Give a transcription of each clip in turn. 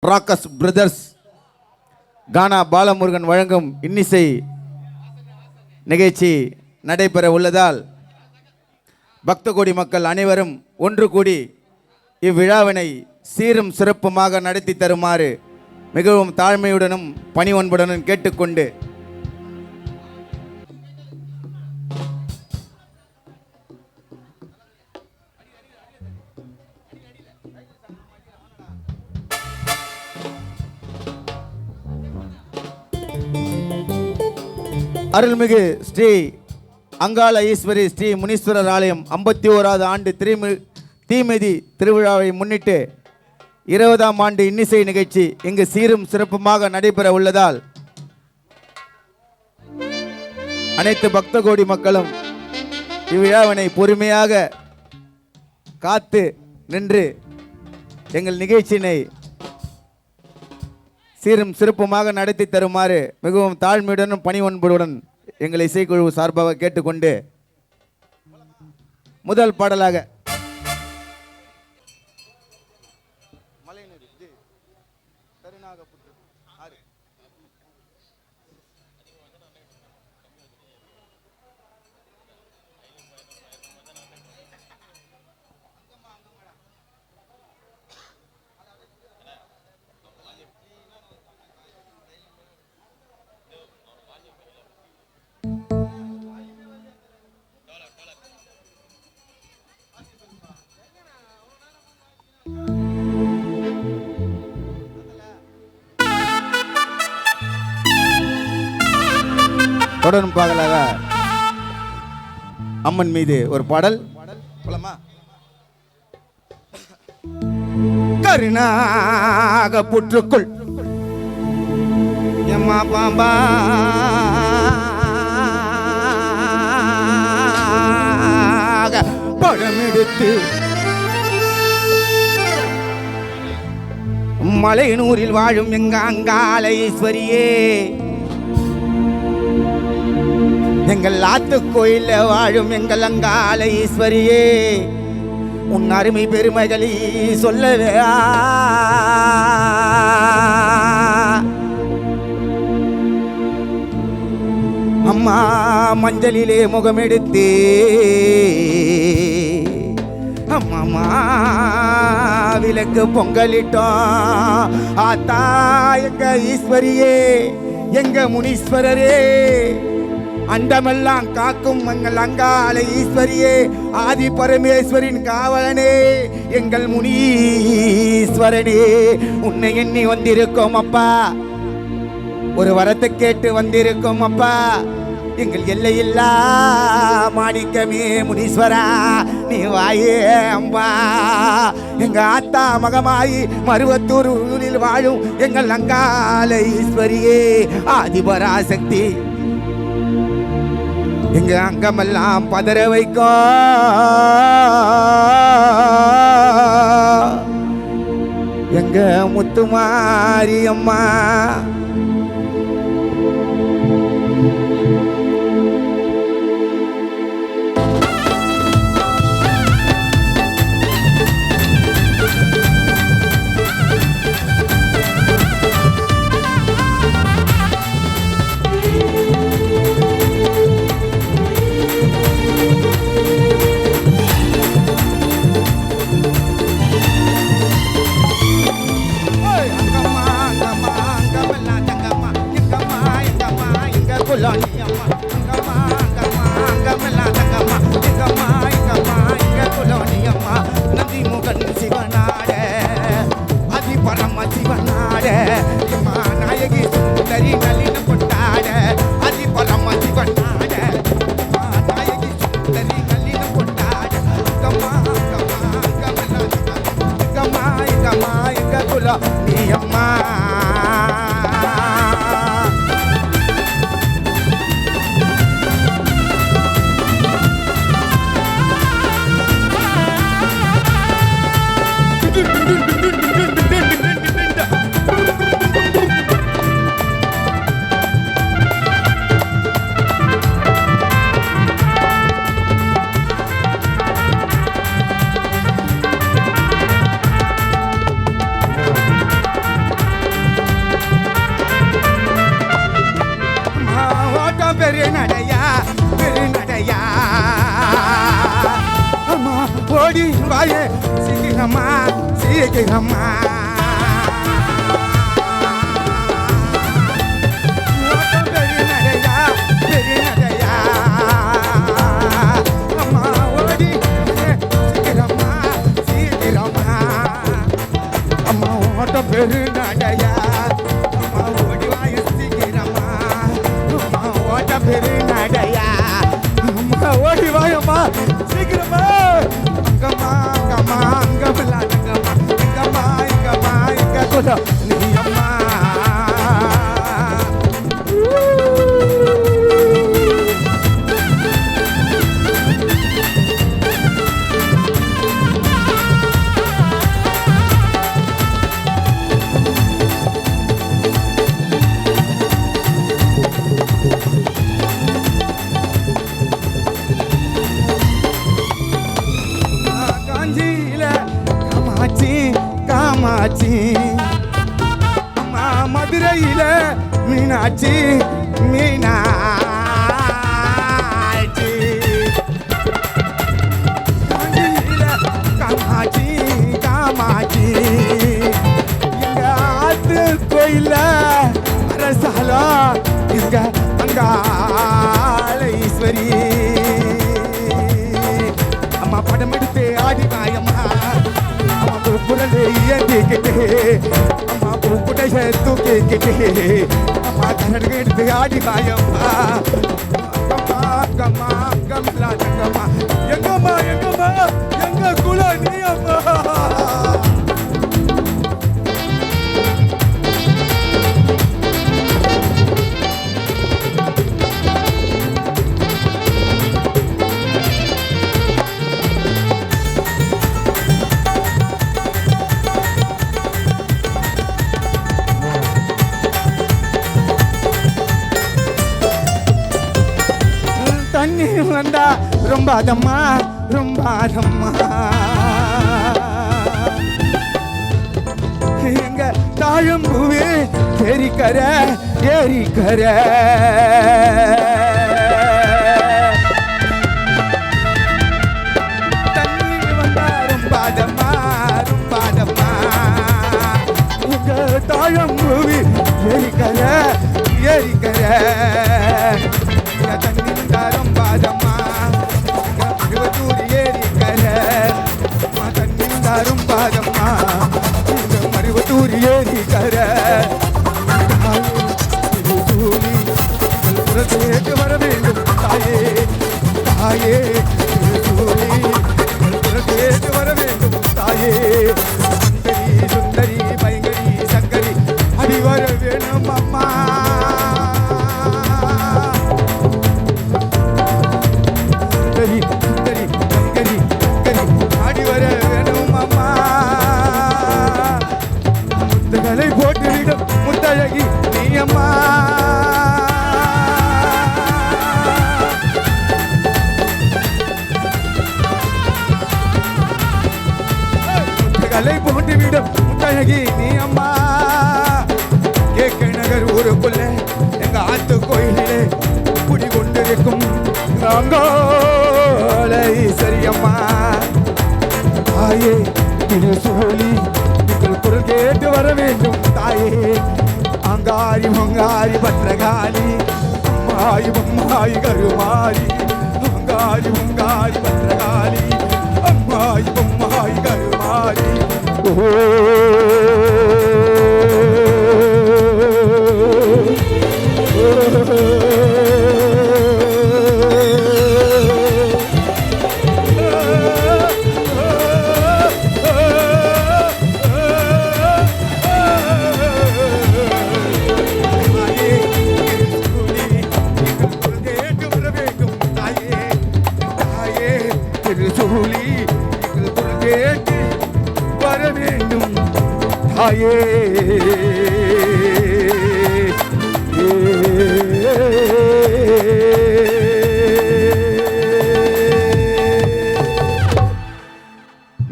ராக்கஸ் brothers கானா பாலமுருகன் வழங்கும் இன்னிசை நிகழ்ச்சி நடைபெற உள்ளதால் பக்த கோடி மக்கள் அனைவரும் ஒன்று கூடி இவ்விழாவினை சீரும் சிறப்புமாக நடத்தி தருமாறு மிகவும் தாழ்மையுடனும் பணிவன்புடனும் கேட்டுக்கொண்டு அருள்மிகு ஸ்ரீ அங்காள ஈஸ்வரி ஸ்ரீ முனீஸ்வரர் ஆலயம் 51வது ஆண்டு தீமிதி திருவிழாவை முன்னிட்டு 20ஆம் ஆண்டு இன்னிசை நிகழ்ச்சி இங்கு சீரும் சிறப்புமாக நடைபெற உள்ளதால் அனைத்து பக்த கோடி மக்களும் இவ்விழாவினை பொறுமையாக காத்து நின்று எங்கள் நிகழ்ச்சியினை சீரும் சிறப்புமாக நடத்தி தருமாறு மிகவும் தாழ்மையுடனும் பணிவன்புடன் எங்கள் இசைக்குழு சார்பாக கேட்டுக்கொண்டு முதல் பாடலாக தொடரும் பாடலாக அம்மன் மீது ஒரு பாடல் கருணாக புற்றுக்குள் எம்மா பாம்பா படம் எடுத்து மலையனூரில் வாழும் எங்க அங்காள ஈஸ்வரியே, எங்கள் ஆத்து கோயில வாழும் எங்கள் அங்காள ஈஸ்வரியே, உன் அருமை பெருமைகளை சொல்லவே அம்மா மஞ்சளிலே முகமெடுத்தே அம்மா விளக்கு பொங்கலிட்டோம் ஆத்தா எங்க ஈஸ்வரியே, எங்க முனீஸ்வரரே, அண்டமெல்லாம் காக்கும் எங்கள் அங்காள ஈஸ்வரியே, ஆதி பரமேஸ்வரின் காவலனே, எங்கள் முனீஸ்வரனே, உன்னை எண்ணி வந்திருக்கோம் அப்பா, ஒரு வரத்தை கேட்டு வந்திருக்கோம் அப்பா, எங்கள் எல்லையில்லா மாணிக்கமே முனீஸ்வரா, நீ வாயே அம்பா, எங்க ஆத்தா மகமாயி மருவத்தூர் ஊரில் வாழும் எங்கள் அங்காள ஈஸ்வரியே, ஆதிபராசக்தி, எங்க அங்கமெல்லாம் பதற வைக்கும் எங்க முத்துமாரி அம்மா, வாயே சீக்கிரமா சீக்கிரமா பெருநடையா பெருநடையா அம்மா ஓடி சீக்கிரமா சீக்கிரமா அம்மா ஓட்ட பெருநடையா அம்மா ஓடி வாயே சீக்கிரமா அம்மா ஓட்ட பெருநடையா அம்மா ஓடி வாயம்மா சீக்கிரமா அங்கம்மா அங்கம்மா அங்கம்மா அங்கம்மா இங்கம்மா இங்க கூட நீ அம்மா காஞ்சியில காமாட்சி காமாட்சி அம்மா மதுரையில மீனாட்சி மீனாட்சி காஞ்சியில காமாட்சி காமாட்சி எங்க ஆத்து கோயில அரசாலம் எங்க அங்காள ஈஸ்வரி அம்மா படம் எடுத்து ஆடி காயம்மா அம்மா குரலை ஏந்திக்கிட்டு அம்மா குடைய தூக்கிக்கிட்டு அம்மா கரடு எடுத்து ஆடி காயம்மா அங்கம்மா அங்கம்மா அங்கம்மா அங்கம்மா எங்கம்மா எங்கம்மா எங்க குல நீ அம்மா தண்ணி வந்தா ரொம்ப அதம்மா ரொம்ப அதம்மா எங்க தாழம்பூவே ஏரிக்கர ஏரிக்கர தண்ணி வந்தா ரொம்ப அதம்மா ரொம்ப அதம்மா எங்க தாழம்பூவே ஏரிக்கர ஏரிக்கர தண்ணி வந்தாரம் பாதம்மா மருவத்தூர் ஏரிக்கர தண்ணி வந்தாரும் பாதம்மா மருவத்தூர் ஏரிக்கர கேட்டு வர வேண்டும் தாயே தாயே கேட்டு வர வேண்டும் தாயே சுந்தரி சுந்தரி பயங்கரி சங்கரி அடி வர வேணும் அம்மா போட்டுவிடும் முத்தழகி நீ அம்மா முத்துகளை போட்டுவிடும் முத்தழகி நீ அம்மா கேக்க நகர் ஊருக்குள்ள எங்க ஆத்து கோயிலே குடி கொண்டிருக்கும் சரியம்மா தாயே சொல்லி குரல் கேட்டு வர வேண்டும் தாயே அங்காரி மங்காரி பத்திரகாளி அம்மாயி அம்மாயி கருமாரி அங்காரி மங்காரி பத்திரகாளி அம்மாயி அம்மாயி கருமாரி தாயே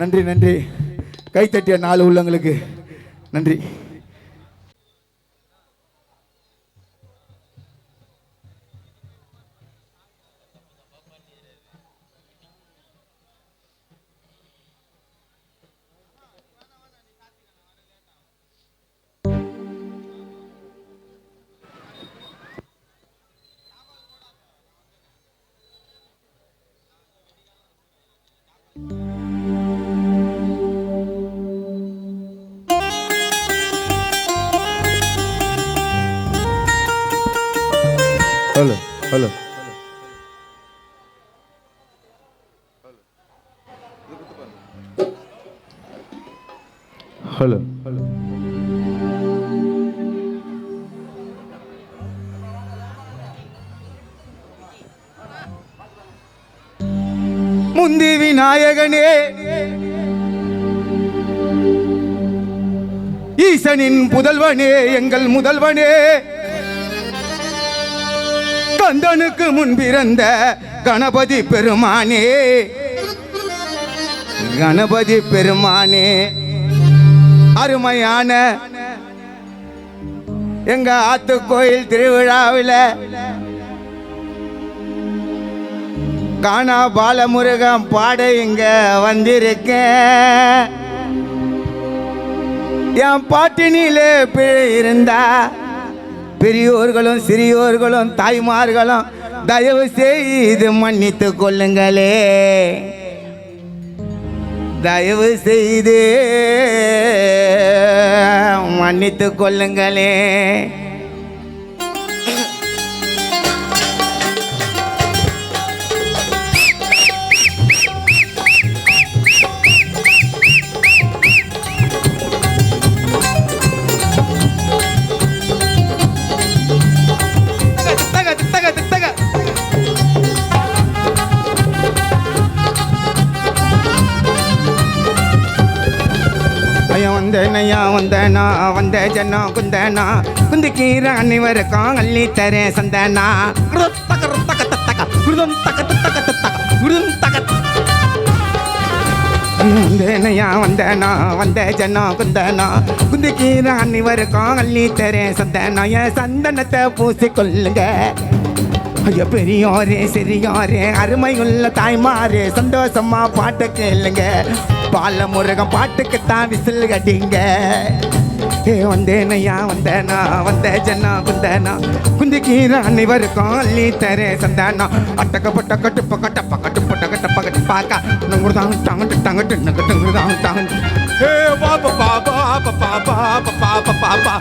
நன்றி நன்றி. கைத்தட்டிய 4 உள்ளங்களுக்கு நன்றி. ஹலோ ஹலோ ஹலோ ஹலோ முந்தி விநாயகனே ஈசனின் புதல்வனே எங்கள் முதல்வனே கந்தனுக்கு முன்பிருந்த கணபதி பெருமானே கணபதி பெருமானே அருமையான எங்க ஆத்து கோயில் திருவிழாவில் காணா பாலமுருகன் பாட இங்க வந்திருக்கேன். என் பாட்டினிலே பிழை இருந்தா பெரியோர்களும் சிறியோர்களும் தாய்மார்களும் தயவு செய்து மன்னித்து கொள்ளுங்களே, தயவு செய்து மன்னித்து கொள்ளுங்களே. வந்தனையா வந்தனா வந்த ஜன்னா குந்தனா குந்திக்கீர அன்னிவருக்கும் அள்ளி தரேன் சந்தனா வந்தனையா வந்தனா வந்த ஜன்னா குந்தனா குந்திக்கீர அன்னிவருக்கும் அள்ளி தரேன் சந்தனா. என் சந்தனத்தை பூசிக்கொள்ளுங்க ஐயா பெரியோரே சிறியோரே அருமையுள்ள தாய்மாரே சந்தோஷமா பாட்டு கேளுங்க. பாலமுருகன் பாட்டுக்குத்தான் விசில் கட்டிங்க. ஏ வந்தேனையா வந்தேனா வந்த ஜன்னா குந்தனா குந்திக்கீர அனைவருக்கும் அள்ளி தரே சந்தானா. அட்டக்க பட்ட கட்டு பக்கட்ட பக்கட்டு பட்ட கட்ட பக்கட்டு பாக்கா நங்குதான் தாங்க தாங்க நங்குதான் தாங்க. ஏ பாப்பா பாப்பா பாப்பா பாப்பா பாப்பா பாப்பா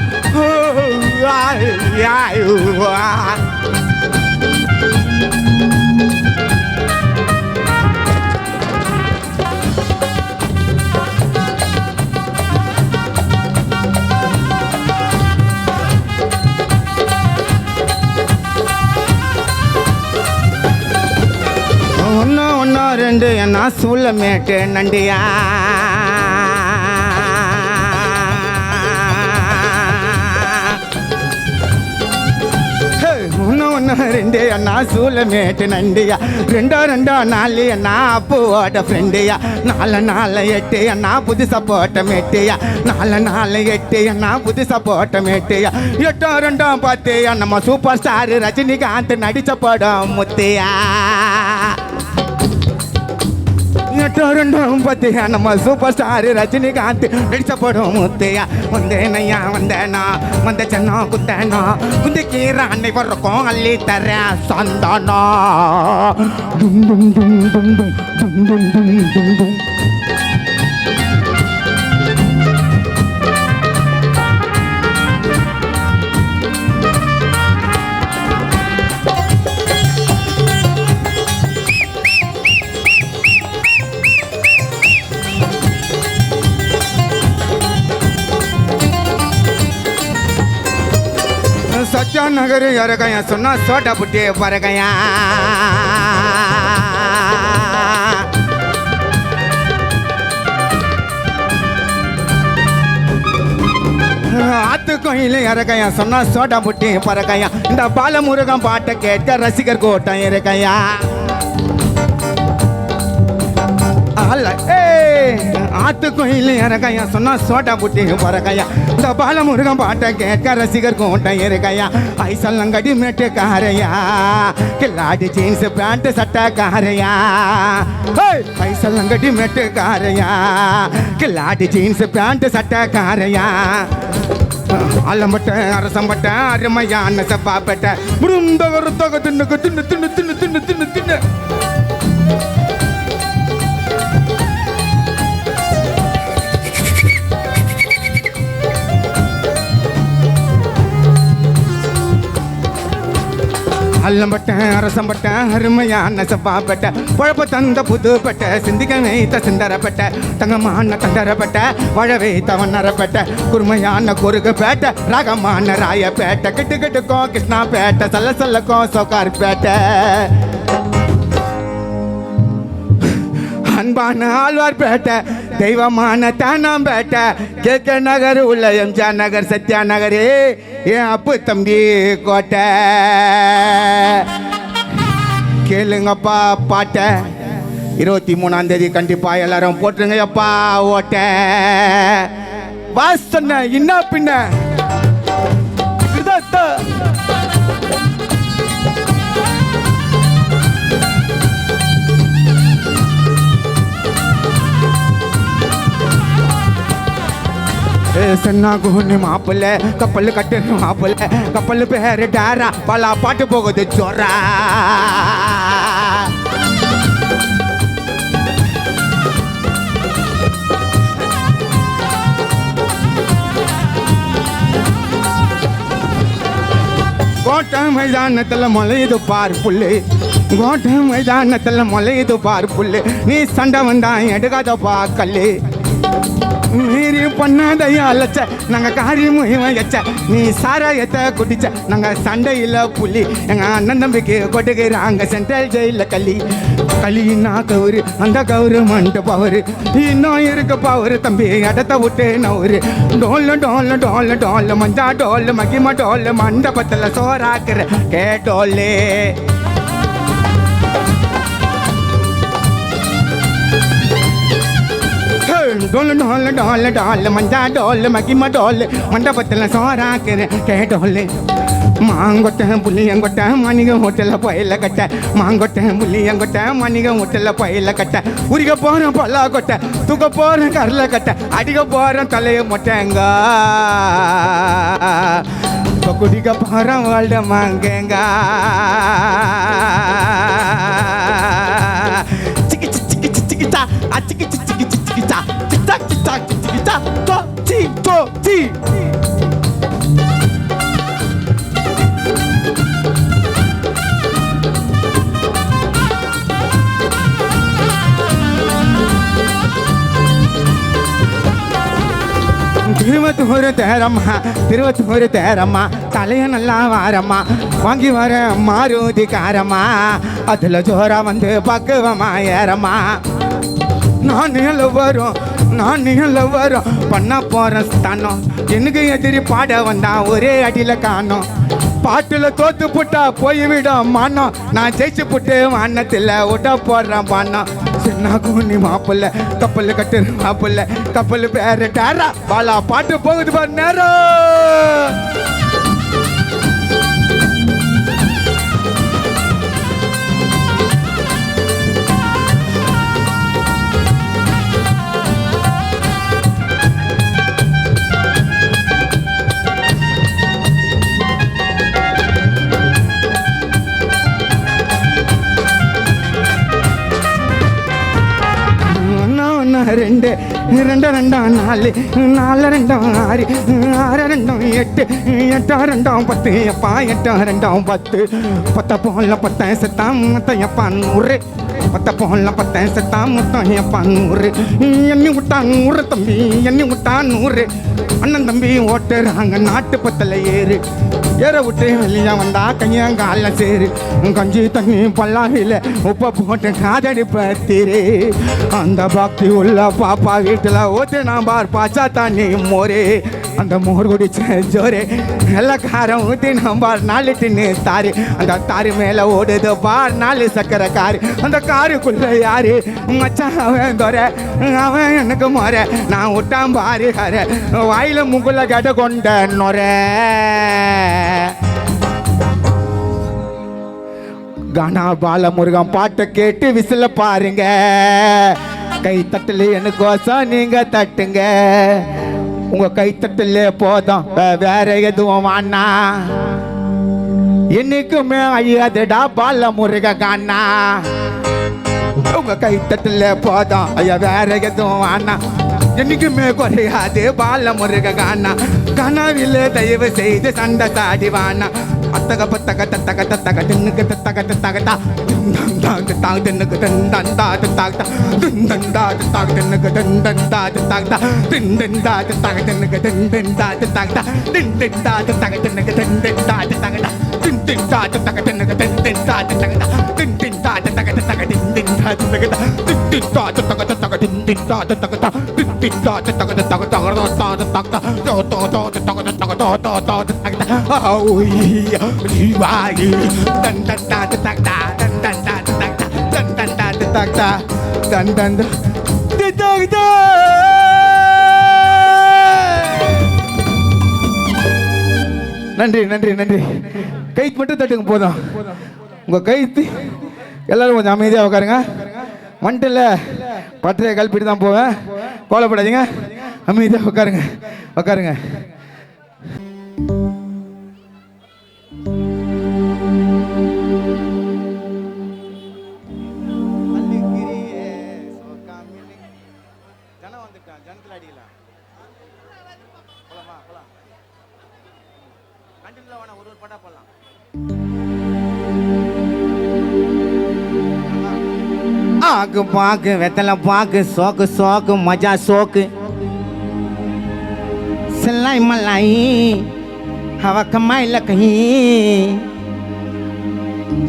ஒன்று ரெண்டு என்ன சூளமேட்டு நண்டியா ஒன்று ரெண்டு அண்ணா சூளமேட்டு நண்டியா. ரெண்டோ நாலு அண்ணா அப்போட ஃப்ரெண்டியா. 4 8 அண்ணா புதுசா போட்ட மேட்டியா. 4 8 அண்ணா புதுசா போட்ட மேட்டியா. 8 2 10 நம்ம சூப்பர் ஸ்டார் ரஜினிகாந்த் நடிச்ச படம் முத்தியா. 8 2 10 நம்ம சூப்பர் ஸ்டார் ரஜினிகாந்த் நடிச்ச படம் முத்தையா. வந்தேனையா வந்தேனா வந்த ஜன்னா குந்தனா குந்திக்கீர அனைவருக்கும் அள்ளி தர சந்தானா. டும் டும் டும் டும் டும் டும் டும் டும் டும். सच्चा नगर यार गया सुना सोटा बुटे पर गया. ஆத்து கோயில இறக்கையா சொன்னா சோட்டா புட்டி பறக்கையா. இந்த பாலமுருகன் பாட்டை கேட்க ரசிகர் கூட்டம் இருக்கையா. ஆத்து கோயில் இறக்கையா சொன்னா சோட்டா புட்டி பறக்கையா. இந்த பாலமுருகன் பாட்டை கேட்க ரசிகர் கூட்டம் இருக்கையா. ஐசல்லங்கடி மேட்டுக்காரையா கில்லாடி ஜீன்ஸ் பேண்ட் சட்டக்காரையா. ஐசல்லங்கடி மேட்டுக்காரையா கில்லாடி ஜீன்ஸ் பேண்ட் சட்டக்காரையா. அலம்பட்ட அரசம்பட்ட அருமையான செப்பாப்பட்ட முருந்தகரு தொகை தின்னு தின்னு தின்னு தின்னு தின்னு தின்னு தின்னு. அல்லம்பட்டேன் அரசம்பட்டேன் அருமையான செவ்வாப்பட்ட பழப்ப தந்த புதுப்பட்ட சிந்திக்க வைத்த சிந்தரப்பட்ட தங்கமான தண்டரப்பட்ட வாழ வைத்த வண்ணரப்பட்ட குருமையான குறுகு பேட்ட ராகமான ராயப்பேட்டை கிட்டு கிட்டுக்கும் கிருஷ்ணா பேட்டை சல்ல சல்லக்கும் சோக்கார் பேட்டை அன்பான ஆழ்வார் பேட்டை தெய்வமான தானாம்பேட்டை கேட்க நகர் உள்ள எம்ஜிஆர் நகர் சத்யா நகரே என் அப்பு தம்பி கோட்டை கேளுங்கப்பா பாட்டை 23ஆம் தேதி கண்டிப்பா எல்லாரும் போட்டுருங்க அப்பா ஓட்ட வாஸ் சொன்ன என்ன பின்ன சன்னா குஹுன்னு மாப்பிள்ள கப்பல் கட்டுன்னு மாப்பிள்ள கப்பல் பேரு டாரா பல பாட்டு போகுது சொரா கோட்டை மைதானத்தில் முளையுது பார் புல்லு கோட்டை மைதானத்தில் முளையுது பார் புல்லு நீ சண்டை வந்தா எடுக்காதப்பா கல்லு மீறி பண்ணதையா அழைச்ச நாங்கள் காரியம் வச்ச நீ சாராயத்தை குடிச்ச நாங்கள் சண்டையில் புள்ளி எங்கள் அண்ணன் தம்பிக்கு கொட்டுக்கிறாங்க சென்ட்ரல் ஜெயிலில் களின்னா கவுரு அந்த கவுரு மண்ட பவரு இன்னும் இருக்கு பவரு தம்பி இடத்த விட்டு நவரு டோல் டோல் டோல் டோல் மஞ்சா டோல் மகிமா டோல் மண்டபத்தில் சோறாக்குற கேட்டோல்லே டோல் டோல் டோல் டோல் மஞ்சா டோல் மகிமா டோல் மண்டபத்தில் சோறாக்குற கேட்டோல்லே மாங்கொட்டை புள்ளியங்கொட்டை மணிக ஹோட்டலில் பயில கட்ட மாங்கொட்டை புள்ளியங்கொட்டை மணிக ஹோட்டலில் பயில கட்ட உரிக்க போகிறேன் பல்லா கொட்டை தூக்க போகிறேன் கரல கட்டை அடிக்க போகிறேன் தலையை மொட்டைங்க குடிக்க போகிறேன் வாழ்ட மாங்கங்க சிக்கி சிக்கி சிக்கிச்சா அச்சிக்கி சிக்கி சிக்கிச்சா சிக்கா சிக்கா சிக்கிச்சா தோ சி தோ சி திருவத்தூர் தேரம்மா தலைய நல்லா வாரம்மா வாங்கி வர மாருதி காரம்மா அதில் ஜோரா வந்து பக்குவமா ஏறம்மா நான் வரும் பண்ண போற ஸ்தானம் எனக்கு எதிரி பாட வந்தா ஒரே அடியில காணோம் பாட்டுல தோத்து புட்டா போய்விட மானோம் நான் ஜெயிச்சு புட்டு வானத்தில் விட்ட போடுறேன் பானம் சின்ன கூனி மாப்பிள்ள கப்பல் கட்டு மாப்பிள்ள கப்பல் பேரு டாரா பாலா பாட்டு போகுது பாரு நேரம் ரெண்டு ரெண்டு ரெண்டாம் நாலு நாலு ரெண்டாம் ஆறு ஆறு ரெண்டாம் எட்டு எட்டா ரெண்டாம் பத்து எப்பா எட்டா ரெண்டாம் பத்து பத்த போல பத்தேன் செத்தாம் மொத்தம் எப்பா 100 பத்த போல பத்தேன் செத்தாம் மொத்தம் எப்பா 100 எண்ணி விட்டா 100 தம்பி எண்ணி விட்டா 100 அண்ணன் தம்பி ஓட்டுறாங்க நாட்டு பத்தல ஏற விட்டு வெளியா வந்தா கையங்கால சேரு கஞ்சி தண்ணி பல்லாகில உப்ப போட்டு காதடி பத்திரு அந்த பக்தி உள்ள பாப்பா வீட்டுல ஊத்து நான் பார் பாச்சா தண்ணி மோரே அந்த மோர் குடிச்ச ஜோரே நல்ல காரம் ஊத்தி நான் பார் 4 டின்னு தாரு அந்த தாரு மேல ஓடுது பார் 4 சக்கரை காரு அந்த காருக்குள்ள யாரு மச்சான் அவன் தோற அவன் எனக்கு மோர நான் விட்டான் பாரு கார வாயில முகுல கட கொண்ட நொர கானா பாலமுருகன் பாட்டை கேட்டு விசில பாருங்க கை தட்டல எனக்கோசம் நீங்க தட்டுங்க உங்க கை தட்டல போதும் வேற எதுவும் வாண்ணா என்னைக்குமே ஐயாதடா பாலமுருக கானா உங்க கை தட்டல போதும் ஐயா வேற எதுவும் வாண்ணா என்னைக்குமே குறையாது பாலமுருக கானா கனவில் தயவு செய்து சண்டை சாடிவானா அத்தக பத்தக தத்தக தத்தக தின்னுக்கு தத்தக தத்தக தா தந்தா தத்தக தின்னுக்கு தந்தா தத்தக தந்தா தத்தக தின்னுக்கு தந்தா தத்தக தந்தா தத்தக தின்னுக்கு தந்தா தத்தக தந்தா தத்தக தின்னுக்கு தந்தா தத்தக தந்தா தத்தக தின்னுக்கு தந்தா தத்தக தந்தா தத்தக தத்தக தந்தா தத்தக தந்தா தத்தக தத்தக தந்தா தத்தக தந்தா தத்தக தத்தக நன்றி நன்றி நன்றி. கைத்து மட்டும் தட்டுங்க போதும். உங்க கைத்து எல்லாரும் கொஞ்சம் அமைதியாக உட்காருங்க. வந்துட்டுல பற்றைய கல்பிட்டு தான் போவேன். கோலப்படாதீங்க, அமைதியாக உட்காருங்க உட்காருங்க. ஆக்கு பாக்கு வெத்தலை பாக்கு சோக்கு சோக்கு மஜா சோக்கு सिलाई मलाई हवा कमाई लकही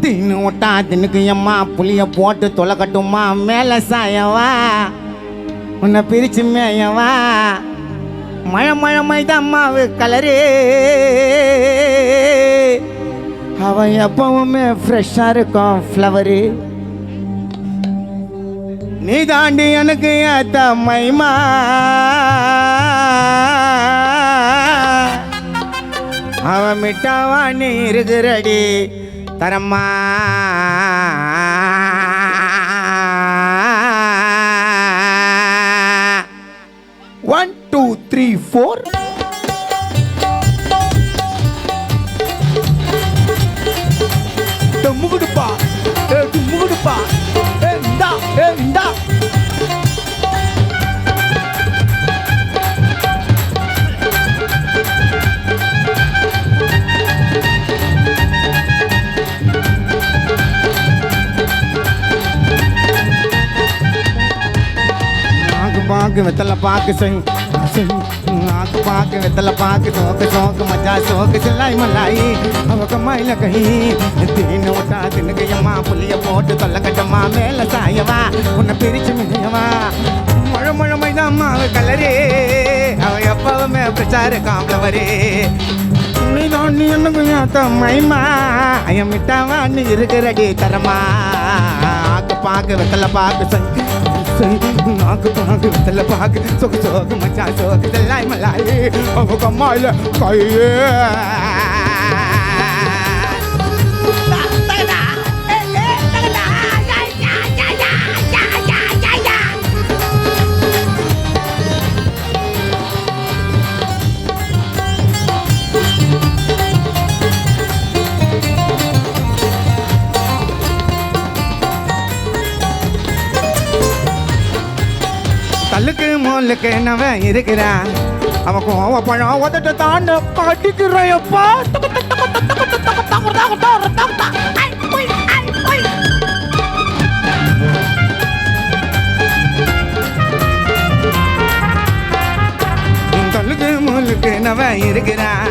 तीन ओटा दिन की अम्मा पुलिया पोट तोला कटुमा मेला सायवा उन्हें पिरिच में यवा मया मया मैदा मावे कलरे हवा यपव में फ्रेशर का फ्लावरे नी दांडी अनके आता महिमा அவ மிட்டாவா நீ இருக்குறடி தரம்மா ஒன் டூ த்ரீ ஃபோர் முகுடுப்பா முகுடுப்பா இந்தா இந்தா பாக்கு வெத்தலை பாக்கு ஆக்கு பாக்கு வெத்தலை பாக்கு சோக்கு சோக்கு மஜா சோக்கு சில்லாய் மல்லாயி அவ கம்மாயில கஹி தீன ஓட்டா தின்னுக்கு அம்மா புளிய போட்டு தொல்ல கட்டம்மா மேல சாயவா உன்னை பிரிச்சு மிகையவா மழை மழை மைதான் அம்மாவை கலரே அவ எப்பவுமே பிரச்சார காம்லவரே நீ தான் நீ எனக்கு ஏத்த மைமா ஐயம் மிட்டாவா நீ இருக்கிறடி தரமா ஆக்கு பாக்கு வெத்தலை பாக்கு நாக்கு பாக்கு வெத்தலை பாக்கு சொக்கு சொக்கு மச்சா சொக்கு செல்லாய் மலாயி அவ கம்மாயில கையே கல்லுக்கு மோலுக்கு நவன் இருக்கிறான் அவன் கோவ பழம் உதட்ட தாண்ட காட்டிக்கிறப்பா கல்லுக்கு மோலுக்கு நவன் இருக்கிறான்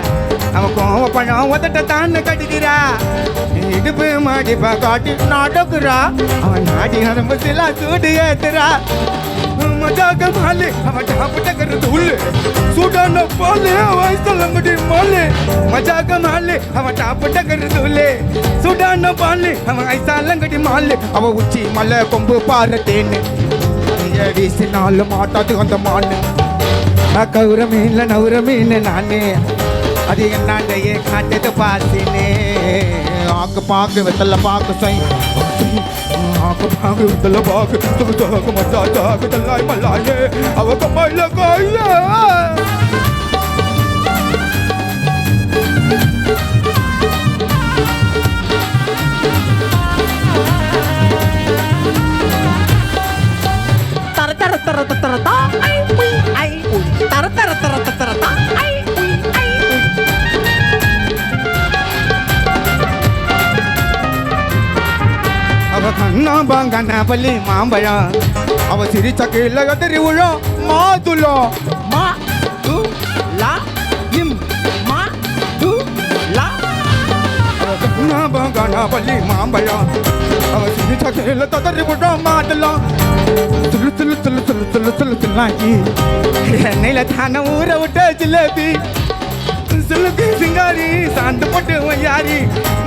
அவன் கோவ பழம் உதட்ட தாண்ட கட்டிக்கிறா இடுப்பு மாடிப்பா காட்டி நாட்டுக்குறா அவன் நாடி நரம்பு சிலா சூடு ஏத்துறா मजाक माले हम ठाप टकर धूले सूडान पाले वैसा लंगड़ी माले मजाक माले हम ठाप टकर धूले सूडान पाले हम ऐसा लंगड़ी माले अब उच्ची मले कोंबु पारतेने ये विस नाल माटा दिगंत माने कौर मीन नौर मीन नाने अदि अन्नाडये खाटे तो पासिने आक पाक वेतल पाक सई आक पाक वेतल पाक तुम तो मजा जाग दलाई मलाये अब कमाई लगाइए तर तर तर तर ता आई उई आई उई तर तर तर तर ता आई उई आई उई நான் பாங்கான பள்ளி மாம்பழம் அவ சிரிச்ச கீழே கதறி விழும் மாதுளம் மா து லா இம் மா து லா நான் பாங்கான பள்ளி மாம்பழம் அவ சிரிச்ச கீழே கதறி விழும் மாதுளம் துளு துளு துளு துளு துளு துளு துளாக்கி எண்ணெயில தானே ஊற விட்ட ஜிலேபி சொல்லுக்கு சிங்காரி சாந்து போட்டு வையாரி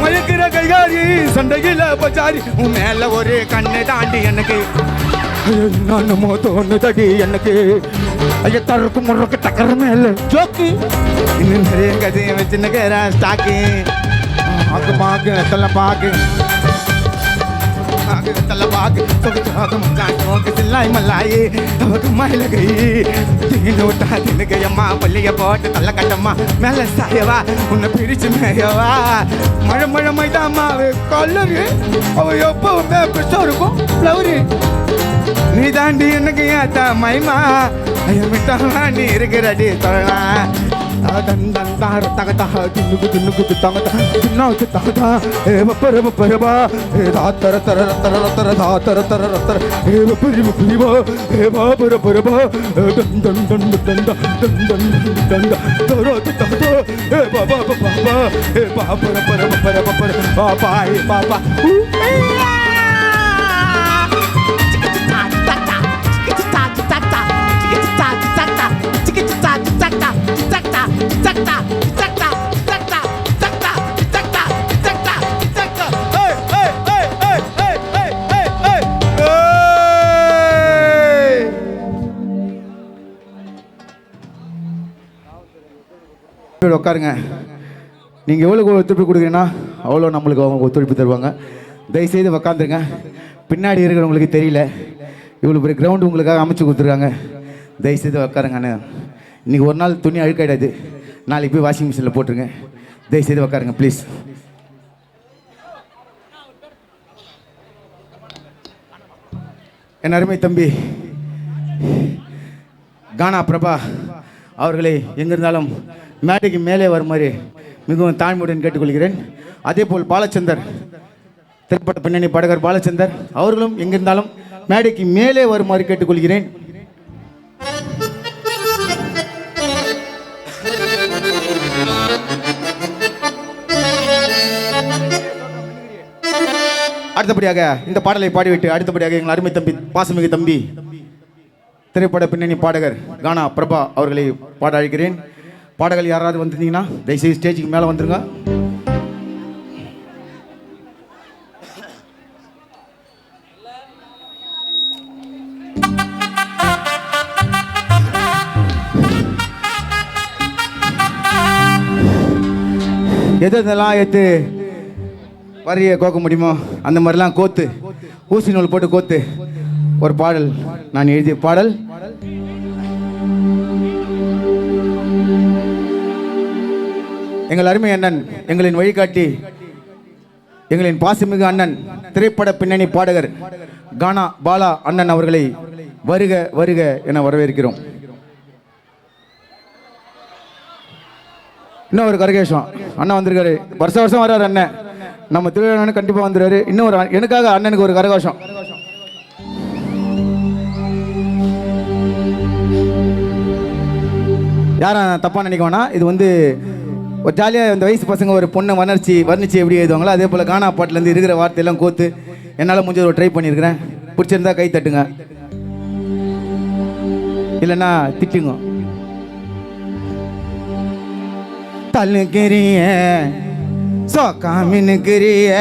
மயக்கிற கைகாரி சண்டையில பச்சாரி உன் மேல ஒரு கண்ணு தாண்டி எனக்கு நானுமோ தோணுதடி எனக்கு ஐயா தருக்கு முறுக்கு டக்கர் மேல ஜோக்கு இன்னும் நிறைய கதையை வச்சுன்னுக்கிற ஸ்டாக்கு ஆக்கு பாக்கு வெத்தல பாக்கு வெத்தல பாக்கு சொகு மச்சாக்கு சில்லாய் மல்லாயி அவக்கு மயில கை தீனு விட்டா தின்னுக்கு அம்மா பள்ளிய போட்டு தள்ள கட்டம்மா மேல சாயவா உன்னை பிரிச்சு மேயவா மழை மழை மைதாம்மா கல்லரு அவ எப்பவுமே பெருசா இருக்கும் ஃப்ளவரு நீ தாண்டி எனக்கு ஏத்தா மைமா ஐயா மிட்டாவா நீ இருக்கிறடி சொல்லலாம் தந்தார தகதா துணுக்கு துணுக்கு தங்கதா துன்னாக்கு தகதா ஏ பப்பர பப்பரபா ஏ தாத்தர தர தர தர தாத்தர தர தர ஏ பப்பரி பப்பரிபா ஏ பாபர பரபா டன் டன் டன் டன் டன் டன் டன் தர தர ஏ பாபா பாபா ஏ பாபர பரப பரப பர பாபா ஏ பாபா உட்காருங்க. நீங்கள் எவ்வளோ ஒத்துழைப்பு கொடுக்குறீங்கன்னா அவ்வளோ நம்மளுக்கு அவங்க ஒத்துழைப்பு தருவாங்க. தயவுசெய்து உக்காந்துருங்க. பின்னாடி இருக்கிறவங்களுக்கு தெரியல, இவ்வளோ பெரிய கிரவுண்டு உங்களுக்காக அமைச்சு கொடுத்துருக்காங்க. தயவுசெய்து உட்காருங்க. அண்ணன் இன்றைக்கி ஒரு நாள் துணி அழுக்காயிடாது, நாளைக்கு போய் வாஷிங் மிஷினில் போட்டுருங்க. தயவுசெய்து உட்காருங்க ப்ளீஸ். என் அருமை தம்பி கானா பிரபா அவர்களை எங்கிருந்தாலும் மேடைக்கு மேலே வருமாறு மிகவும் தாழ்மையுடன் கேட்டுக்கொள்கிறேன். அதே போல் பாலச்சந்தர், திரைப்பட பின்னணி பாடகர் பாலச்சந்தர் அவர்களும் எங்கிருந்தாலும் மேடைக்கு மேலே வருமாறு கேட்டுக்கொள்கிறேன். அடுத்தபடியாக இந்த பாடலை பாடிவிட்டு அடுத்தபடியாக எங்கள் அருமை தம்பி பாசமிகு தம்பி திரைப்பட பின்னணி பாடகர் கானா பிரபா அவர்களை பாட அழைக்கிறேன். பாடகர் யாராவது வந்திருந்தீங்கன்னா தயவுசெய்து ஸ்டேஜுக்கு மேலே வந்துருங்க. எதெல்லாம் ஏற்று வரியை கோக்க முடியுமோ அந்த மாதிரிலாம் கோத்து ஊசி நூல் போட்டு கோத்து ஒரு பாடல் நான் எழுதிய பாடல். எங்கள் அருமை அண்ணன், எங்களின் வழிகாட்டி, எங்களின் பாசமிகு அண்ணன், திரைப்பட பின்னணி பாடகர் கானா பாலா அண்ணன் அவர்களை வருக வருக என வரவேற்கிறோம். இன்னும் ஒரு கரகேஷம் அண்ணன் வந்திருக்காரு. வருஷம் வருஷம் வர்றாரு அண்ணன், நம்ம திருவிழா கண்டிப்பாக வந்துடுவாரு. இன்னும் ஒரு எனக்காக அண்ணனுக்கு ஒரு கரகோஷம். யாரும் தப்பாக நினைக்க வேணாம். இது வந்து ஒரு ஜாலியாக இந்த வயசு பசங்க ஒரு பொண்ணை வர்ணிச்சு எப்படி எழுதுவாங்களோ அதே போல் கானா பாட்டிலேருந்து இருக்கிற வார்த்தையெல்லாம் கோத்து என்னால் முடிஞ்ச ஒரு ட்ரை பண்ணியிருக்கிறேன். பிடிச்சிருந்தா கை தட்டுங்க, இல்லைன்னா திட்டுங்க. தள்ளுக்கிறிய சோக்காமின்னுக்கிறிய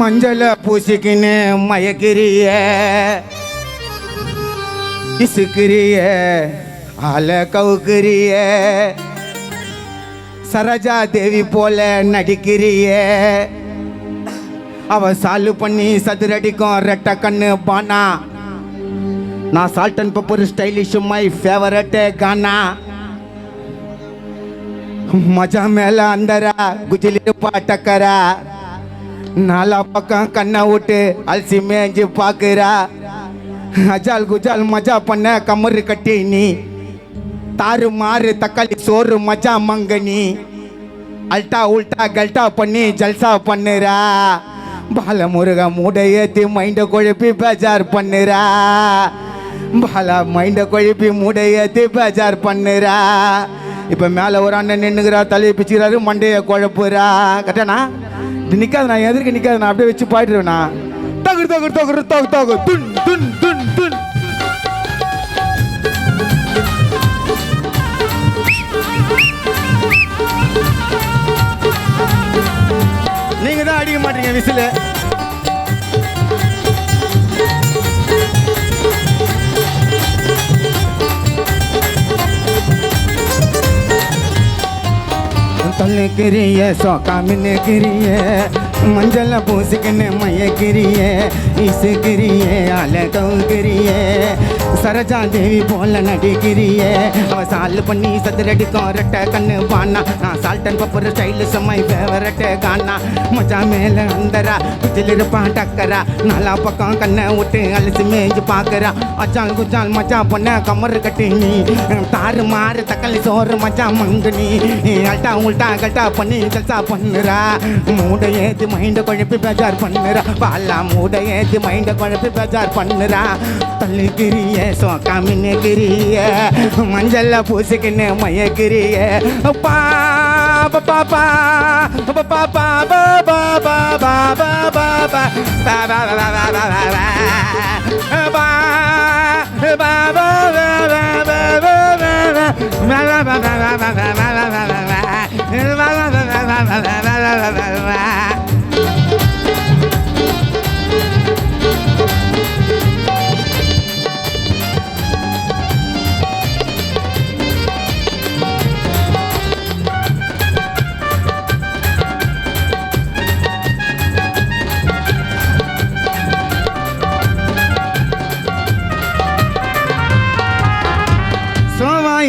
மஞ்சளை பூசிக்கின்னு மயக்கிறிய இசுக்கிறிய ஆல கவுக்கிறிய சரோஜா தேவி போல நடிக்கிறிய அவ சாலு பண்ணி சதுரடிக்கும் ரெட்ட கண்ணு பானா. நான் salt and pepper stylish my favourite கானா. மஜா மேல அந்தரா குஜிலிருப்பா டக்கரா. நாலா பக்கம் கண்ணை விட்டு அலசி மேஞ்சு பாக்குறா. அஜால் குஜால் மஜா பண்ண கமரு கட்டி நீ தாறு மாறு தக்காளி சோறு மஜா மங்கனி. அல்டா உல்டா கல்டா பண்ணி ஜல்சா பண்ணுறா. பாலமுருகா மூடை ஏற்றி மைண்டை குழப்பி பேஜார் பண்ணுறா. பாலா மைண்டை குழப்பி மூடை ஏற்றி பேஜார் பண்ணுறா. இப்போ மேலே ஒரு அண்ணன் நின்றுக்கிறா, தலையை பிச்சுக்கிறாரு, மண்டையை குழப்புறா. கரெக்டாண்ணா? இது நிற்காது, நான் எதிர்க்க நிற்காது, நான் அப்படியே வச்சு பாயிட்டுருவேண்ணா. தகுரு தகுரு தகுரு தகு தகு துன் துன் துன் துன். நீங்க தான் அடிக்க மாட்டீங்க விசில. தள்ளுக்கிறிய சோக்காமின்னுக்கிறிய மஞ்சள பூசிக்கின்னு மயக்கிறிய இசுக்கிறிய அழகிறிய சரஜா தேவி போல நடிக்கிறிய. அவ சால் பண்ணி சதுரடிக்கும் ரெட்ட கண்ணு பானா. நான் சால்டன் பப்பர் ஸ்டைலு சமை ஃபேவரட் கானா. மஜா மேல அந்தரா குஜில் இருப்பான் டக்கரா. நாலா பக்கம் கண்ணை விட்டு அலசி மேய்ஞ்சு பார்க்கறா. அச்சால் குஜால் மஜா பொண்ண கமரு கட்டி நீ தாறு மாறு தக்காளி சோறு மஜா மங்கு நீ. அல்ட்டா உல்ட்டா கல்ட்டா பண்ணி கல்சா பண்ணுறா. மூடை ஏற்றி மைண்டை குழப்பி பேஜார் பண்ணுறா. பாலா மூடை ஏற்றி மைண்டை குழப்பி பேஜார் பண்ணுறா. தள்ளுக்கிறிய சோக்காமின்னுக்கிறிய மஞ்சள்ல பூசிக்கின்னு மயக்கிறிய. பா பாப்பா பாப்பா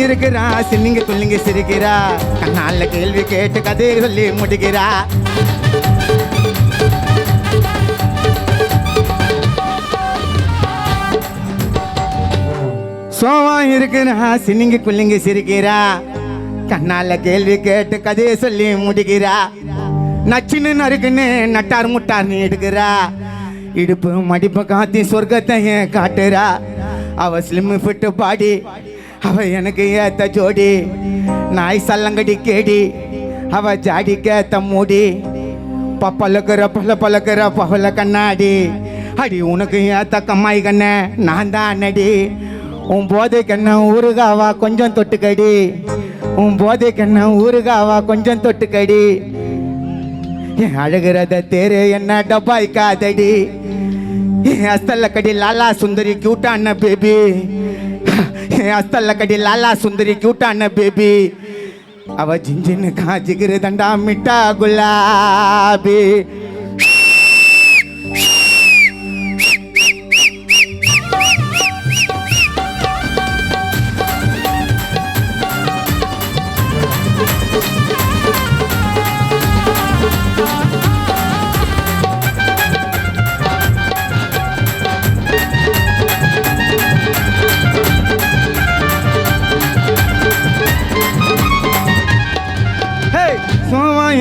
இருக்கிறா. சின்னிங்க துள்ளிங்க சிரிக்கிறா. கண்ணால கேள்வி கேட்டு கதையை சொல்லி முடிக்கிறா. சோவா இருக்கிறா. சின்னிங்க குள்ளிங்க சிரிக்கிறா. கண்ணால கேள்வி கேட்டு கதையை சொல்லி முடிக்கிறா. நச்சுன்னு நறுக்குன்னு நட்டார் முட்டார்னு எடுக்கிறா. இடுப்பு மடிப்பு காத்தி சொர்க்கத்தையே காட்டுறா. அவ ஸ்லிம் ஃபிட்டு பாடி, அவ எனக்கு ஏத்த ஜோடி. நாய் சல்லங்கடி கேடி, அவ ஜாடிக்கு ஏத்த மூடி. பப்பலக்கிற பல பழக்கிற பவல கண்ணாடி. அடி உனக்கு ஏத்த கம்மாய் கண்ண நான் தான் நடி. உன் போதை கண்ண ஊருகாவா கொஞ்சம் தொட்டுக்கடி. உன் போதை கண்ண ஊருகாவா கொஞ்சம் தொட்டுக்கடி. என் அழகிறத தேரு என்ன டப்பாய்க்காதடி. என் அஸ்தல்ல கடி லாலா சுந்தரி கியூட்டான பேபி. அஸ்தல்ல கடி லாலா சுந்தரி கியூட்டான பேபி. அவ ஜிஞ்சின்னு காஜிகிரு தண்டா மிட்டா குலாபி.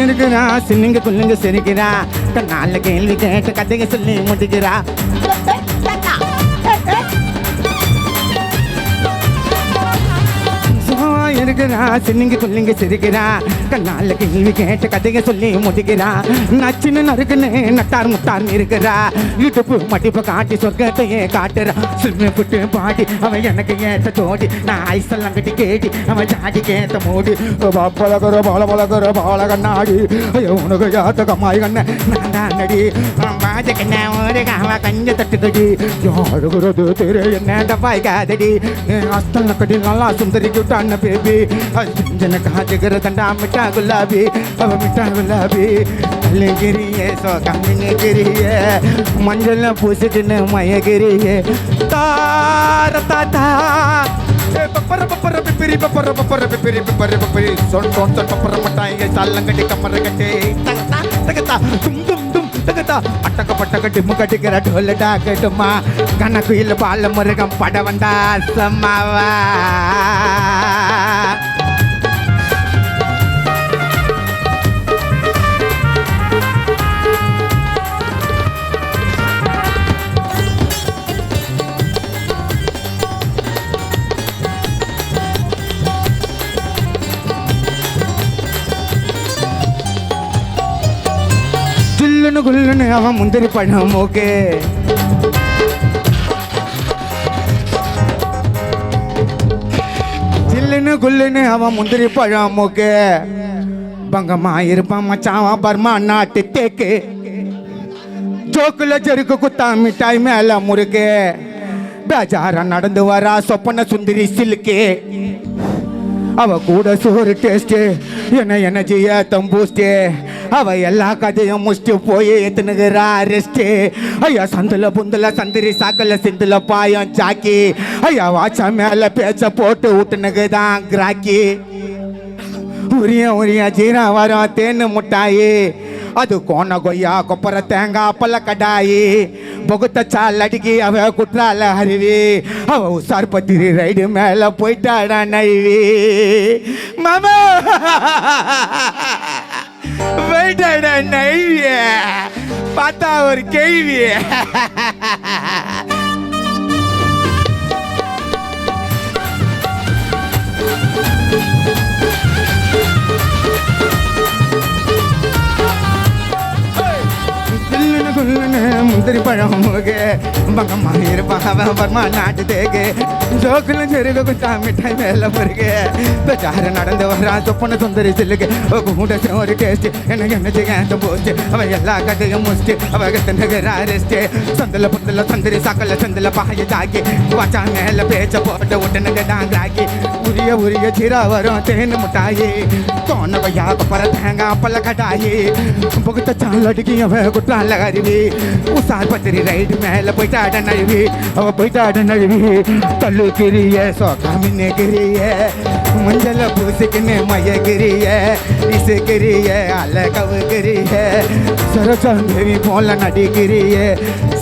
இருக்கிறா. சின்னிங்க குள்ளுங்க சிரிக்கிறா. கண்ணால கேள்வி கேட்டு கதையை சொல்லி முடிக்கிறா. இருக்கிறா. சின்னிங்க குள்ளிங்க சிரிக்கிறா. கண்ணால கேள்வி கேட்டு கதையை சொல்லி முடிக்கிறா. நச்சுன்னு நறுக்குன்னு நட்டார் முட்டார்னு இருக்கிறா. இடுப்பு மடிப்பு காட்டி சொர்க்கத்தையே காட்டுறா. சின்ன புட்டு பாடி அவன் எனக்கு ஏத்த ஜோடி. நான் ஐசெல்லாம் கட்டி கேட்டி அவன் ஜாடிக்கு ஏத்த மூடி. பழகிற பால பழகிற பால கண்ணாடி. ஐயோ உனக்கு ஏத்த கம்மாய் கண்ண நான் தான் நடி. பாஜ கண்ண ஒரு காவா கஞ்ச தட்டுக்கடி. யாருகிறது தெரு என்ன டப்பாய் காதடி. அஸ்தல்ல கட்டி நல்லா சுந்தரி கியூட்டான பேபி. ஜன காஜகிற தண்டா மிட்டா குலாபி. அவ மிட்டா குலாபி. அழகிறிய சோகாமின்னுக்கிறிய மஞ்சள் பூசிட்டுன்னு மயகிறிய. தார தாத்தா பப்பர பப்பர பிப்பிரி பப்பர பப்பர பிப்பிரி பிப்பரி பிப்பிரி. சொன் சொன் சொன் பப்பர மட்டாங்க சல்லங்கட்டி கம்மர கட்டி. தகத்தா தகத்தா தும் தும் தும் தகத்தா. அட்டக்க பட்டக்க டிம்மு கட்டிக்கிற டோலடா கட்டுமா. கணக்கு இல்ல பால முருகம் பட வந்தா சம்மாவா. சில்லுன்னு குல்லுன்னு அவன் முந்திரி பழம் மூக்கு சில்லுன்னு குல்லுன்னு அவன் முந்திரி பழம் மூக்கு பங்கம்மா இருப்பான் மச்சான் பர்மா நாட்டு தேக்கு ஜோக்குல செருக்கு குத்தா மிட்டாய் மேல முறுக்கு பேஜாரா நடந்து வரா சொப்பன சுந்தரி சில்லுக்கு அவ கூட சோறு டேஸ்ட் என்ன செய்ய தம்பூஸ்ட் அவ எல்லா கதையும் முஸ்டு போய் எத்தனுகிறா ரெஸ்ட் ஐயா சந்துல புந்துல சந்திரி சாக்கல சிந்துல பாயம் சாக்கி ஐயா வாச்சா மேல பேச்ச போட்டு விட்டுனுக்குதான் கிராக்கி உரிய ஜீரா வரும் தேன்னு முட்டாயி அது கோண கொய்யா கொப்பர தேங்காய் பல்ல கடாயி பொகுத்த சால் அடிக்கி அவ குற்றால அருவி அவ உசார் பத்திரி ரைடு மேல போயிட்டாடா நழுவி மாமா போயிட்டாடா நழுவி பார்த்தா ஒரு கேள்வி முந்திரி பழம் பங்கம்மா இருப்பான் பர்மா நாட்டு தேக்கு ஜோக்குல செருக குத்தா மிட்டாய் மேல முருகு பெச்சார நடந்து வரான் சொப்பன சுந்தரி சில்லுக்கு கூட ஒரு டேஸ்ட் என்ன செய்ய போஸ்ட் அவ எல்லா கதையும் முஸ்ட் அவ கத்தனகரா ரெஸ்ட் சந்தல புந்தல சந்திரி சாக்கல சந்தல பாய ஜாக்கி வாச்சா மேல பேச்ச போட்டு விட்டுனுங்க தான் ஜாக்கி உரிய சீரா வரும் தேன் முட்டாயி தோண பையா பர தேங்காய் பல்ல கட்டாயி புகுத்த சால் அடிக்கி அவ குற்றால அருவி உசார் பத்திரி ரைடு மேல போயிட்டாட நழுவி அவ போயிட்டாட நழுவி தள்ளுக்கிறிய சோகாமின்னு கிரிய மஞ்சள பூசிக்குன்னு மயக்கிறிய இசுக்கிறிய அலகவுக்கிறிய சரசாந்தேவி போல நடிக்கிறிய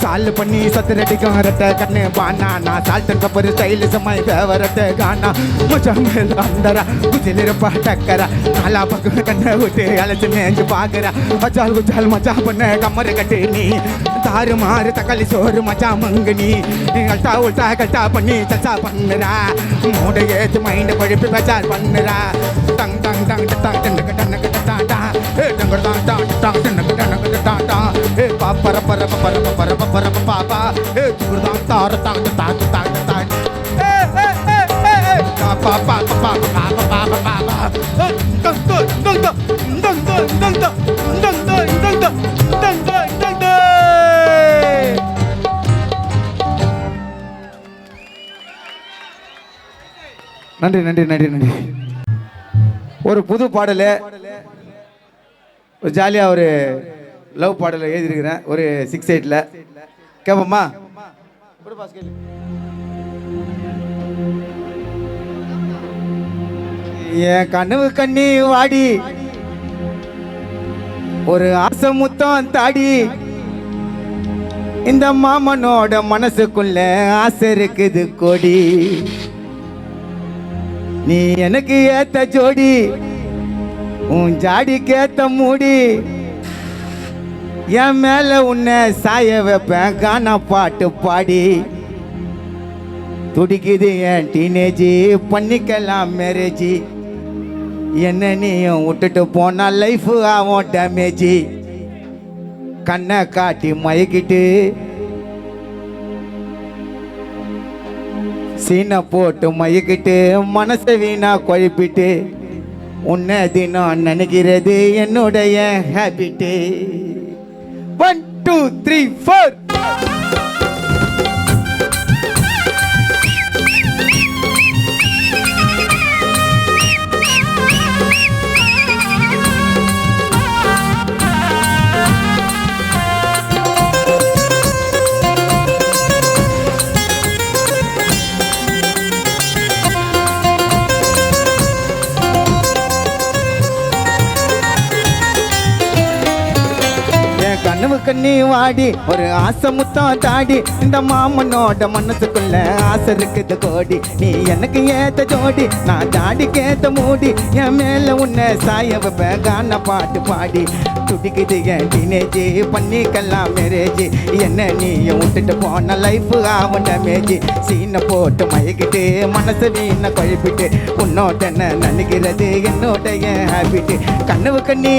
சால் பண்ணி சத்துரடிக்கும் ரட்ட கண்ணு பானா நான் சால்டன் கப்பர் ஸ்டைல் சமாய் வரட்ட கானா மச்சா மேல அந்தரா குஜிலிருப்பா டக்கரா நாலா பக்கம் கண்ணை விட்டு அழைச்சு மேஞ்சு பாக்குறா அச்சால் குச்சால் மச்சா பண்ண கம்மரை கட்டு நீ தாறு மாறு தக்காளி சோறு மச்சா மங்கனி அல்ட்டா உல்ட்டா கல்ட்டா பண்ணி சச்சா பண்ணுறா மூட ஏத்து மைண்ட் பழுப்பி பச்சார் பண்ணுறா டங் டங் டங் டங் டங்க டங்க டாட்டா ஏ டங்க டங் டங் டங் டங்க டங்க டாட்டா ஏ பர பர பர பர பர பாப்பா ஏ துர்தாங் தார டங் டங் டங் டங் ஏ ஏ ஏ ஏ பாப்பா பாப்பா பாப்பா பாப்பா பாப்பா டங் டங் டங் டங் டங் டங் டங் டங் டங் டங் டங் நன்றி நன்றி நன்றி நன்றி. ஒரு புது பாடல் ஒரு ஜாலியாக ஒரு லவ் பாடலை எழுதியிருக்கிறேன் ஒரு 6/8 கேட்போம்மா. என் கனவு கண்ணி வாடி ஒரு ஆசை முத்தம் தாடி இந்த மாமனோட மனசுக்குள்ள ஆசை இருக்குது கொடி நீ எனக்கு ஏத்த ஜோடி உன் ஜாடிக்கு ஏத்த மூடி என் மேல உன்னை சாய வைப்பேன் கானா பாட்டு பாடி துடிக்குது என் டீனேஜி பண்ணிக்கலாம் மேரேஜி என்ன நீயும் விட்டுட்டு போனா லைஃப் ஆகும் டேமேஜி கண்ணை காட்டி மயக்கிட்டு சீனை போட்டு மயக்கிட்டு மனசை வீணா குழப்பிட்டு உன்னை தினம் நினைக்கிறது என்னுடைய ஹேபிட்டு 1 2 3 4 கனவு கண்ணி வாடி ஒரு ஆசை முத்தம் தாடி இந்த மாமனோட மனசுக்குள்ள ஆசை இருக்குது கோடி நீ எனக்கு ஏத்த ஜோடி நான் ஜாடிக்கு ஏத்த மூடி என் மேல உன்னை சாய வைப்பேன் கான பாட்டு பாடி துடிக்குது என் டீனேஜி பண்ணிக்கலாம் மேரேஜி என்ன நீயும் விட்டுட்டு போன லைஃப் ஆகும் டேமேஜி சீனை போட்டு மயக்கிட்டு மனசை வீணை குழப்பிட்டு உன்னோட என்ன நினைக்கிறது என்னோட என் ஹேபிட்டு கனவு கண்ணி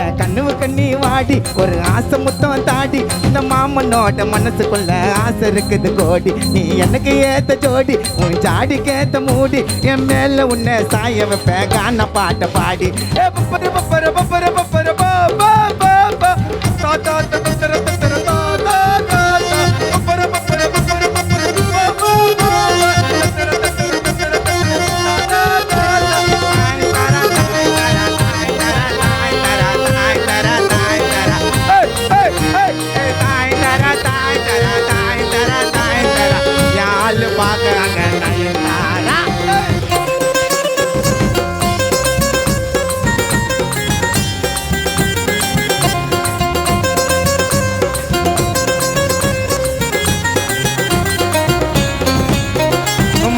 என் கனவு கண்ணி வாடி ஒரு ஆசை ஆசை முத்தம் தாடி இந்த மாமனோட மனசுக்குள்ள ஆசை இருக்குது கோடி நீ எனக்கு ஏத்த ஜோடி உன் ஜாடிக்கு ஏத்த மூடி என் மேல உன்னை சாய வைப்பேன் கான பாட்ட பாடி ஏ பப்பர பப்பர பப்பர பப்பர பா பா பா பா தா தா தா தா தா தா தா தா தா பப்பர பப்பர பப்பர பப்பர பா பா பா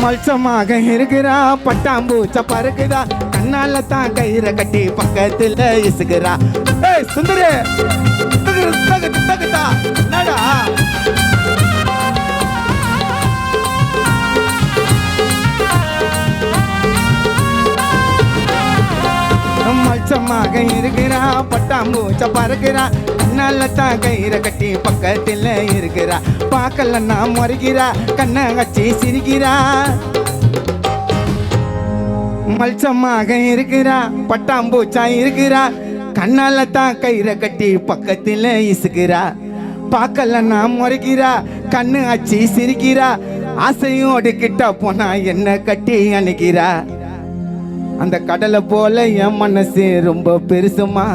மல்சமாக இருக்கிறா பட்டாம்பூச்ச பறக்குதா கண்ணால தான் கயிறை கட்டி பக்கத்துல இசுகிறா ஏய் சுந்தரே தகுதா நடா மல்சமாக இருக்கிறா பட்டாம்பூச்ச பறக்குறா கண்ணால தான் கயிறை கட்டி பக்கத்துல இருக்கிறா பார்க்கலன்னா முறைகிறா கண்ணை கச்சி சிரிக்கிறா மல்சமாக இருக்கிறா பட்டாம்பூச்சா இருக்கிறா கண்ணால தான் கயிறை கட்டி பக்கத்துல இசுக்கிறா பார்க்கலன்னா முறைகிறா கண்ணு அச்சி சிரிக்கிறா ஆசையோடு கிட்ட போனா என்ன கட்டி அணைக்கிறா அந்த கடலை போல என் மனசு ரொம்ப பெருசுமா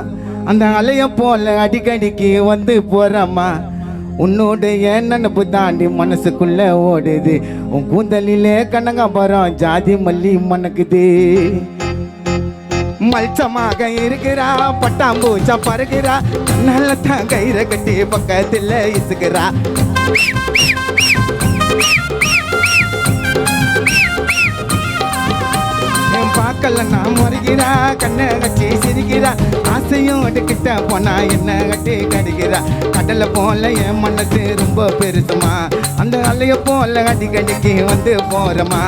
அந்த அலைய போல அடிக்கடிக்கு வந்து போறம்மா உன்னோட என் நினப்பு தாண்டி மனசுக்குள்ள ஓடுது உன் கூந்தலிலே கனகாம்பரம் ஜாதி மல்லி மணக்குது மல்சமாக இருக்கிறா பட்டாம்பூச்சா பறக்கிறா நல்ல தான் கயிறை கட்டி பக்கத்துல இசுக்கிறா பார்க்கலன்னா முறைகிறா கண்ணை கட்டி சிரிக்கிறா ஆசையோடு கிட்ட போனா என்ன கட்டி கடிக்கிறா கடலை போல என் மனசு ரொம்ப பெருசுமா அந்த அலைய போல அடிக்கடிக்கு வந்து போறமா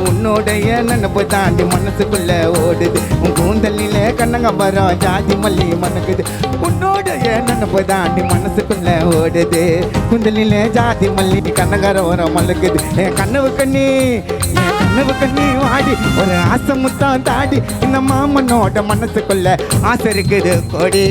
உன்னோடைய நினப்பு தாண்டி மனசுக்குள்ள ஓடுது உன் கூந்தலிலே கண்ணங்கம்பரம் ஜாதி மல்லி மணக்குது உன்னோடைய நினப்பு தாண்டி மனசுக்குள்ள ஓடுது கூந்தலிலே ஜாதி மல்லி கண்ணகரம் மலக்குது என் கனவு கண்ணி வாடி ஒரு ஆசை முத்தான் தாடி இந்த மாமனோட மனசுக்குள்ள ஆசை இருக்குது கொடி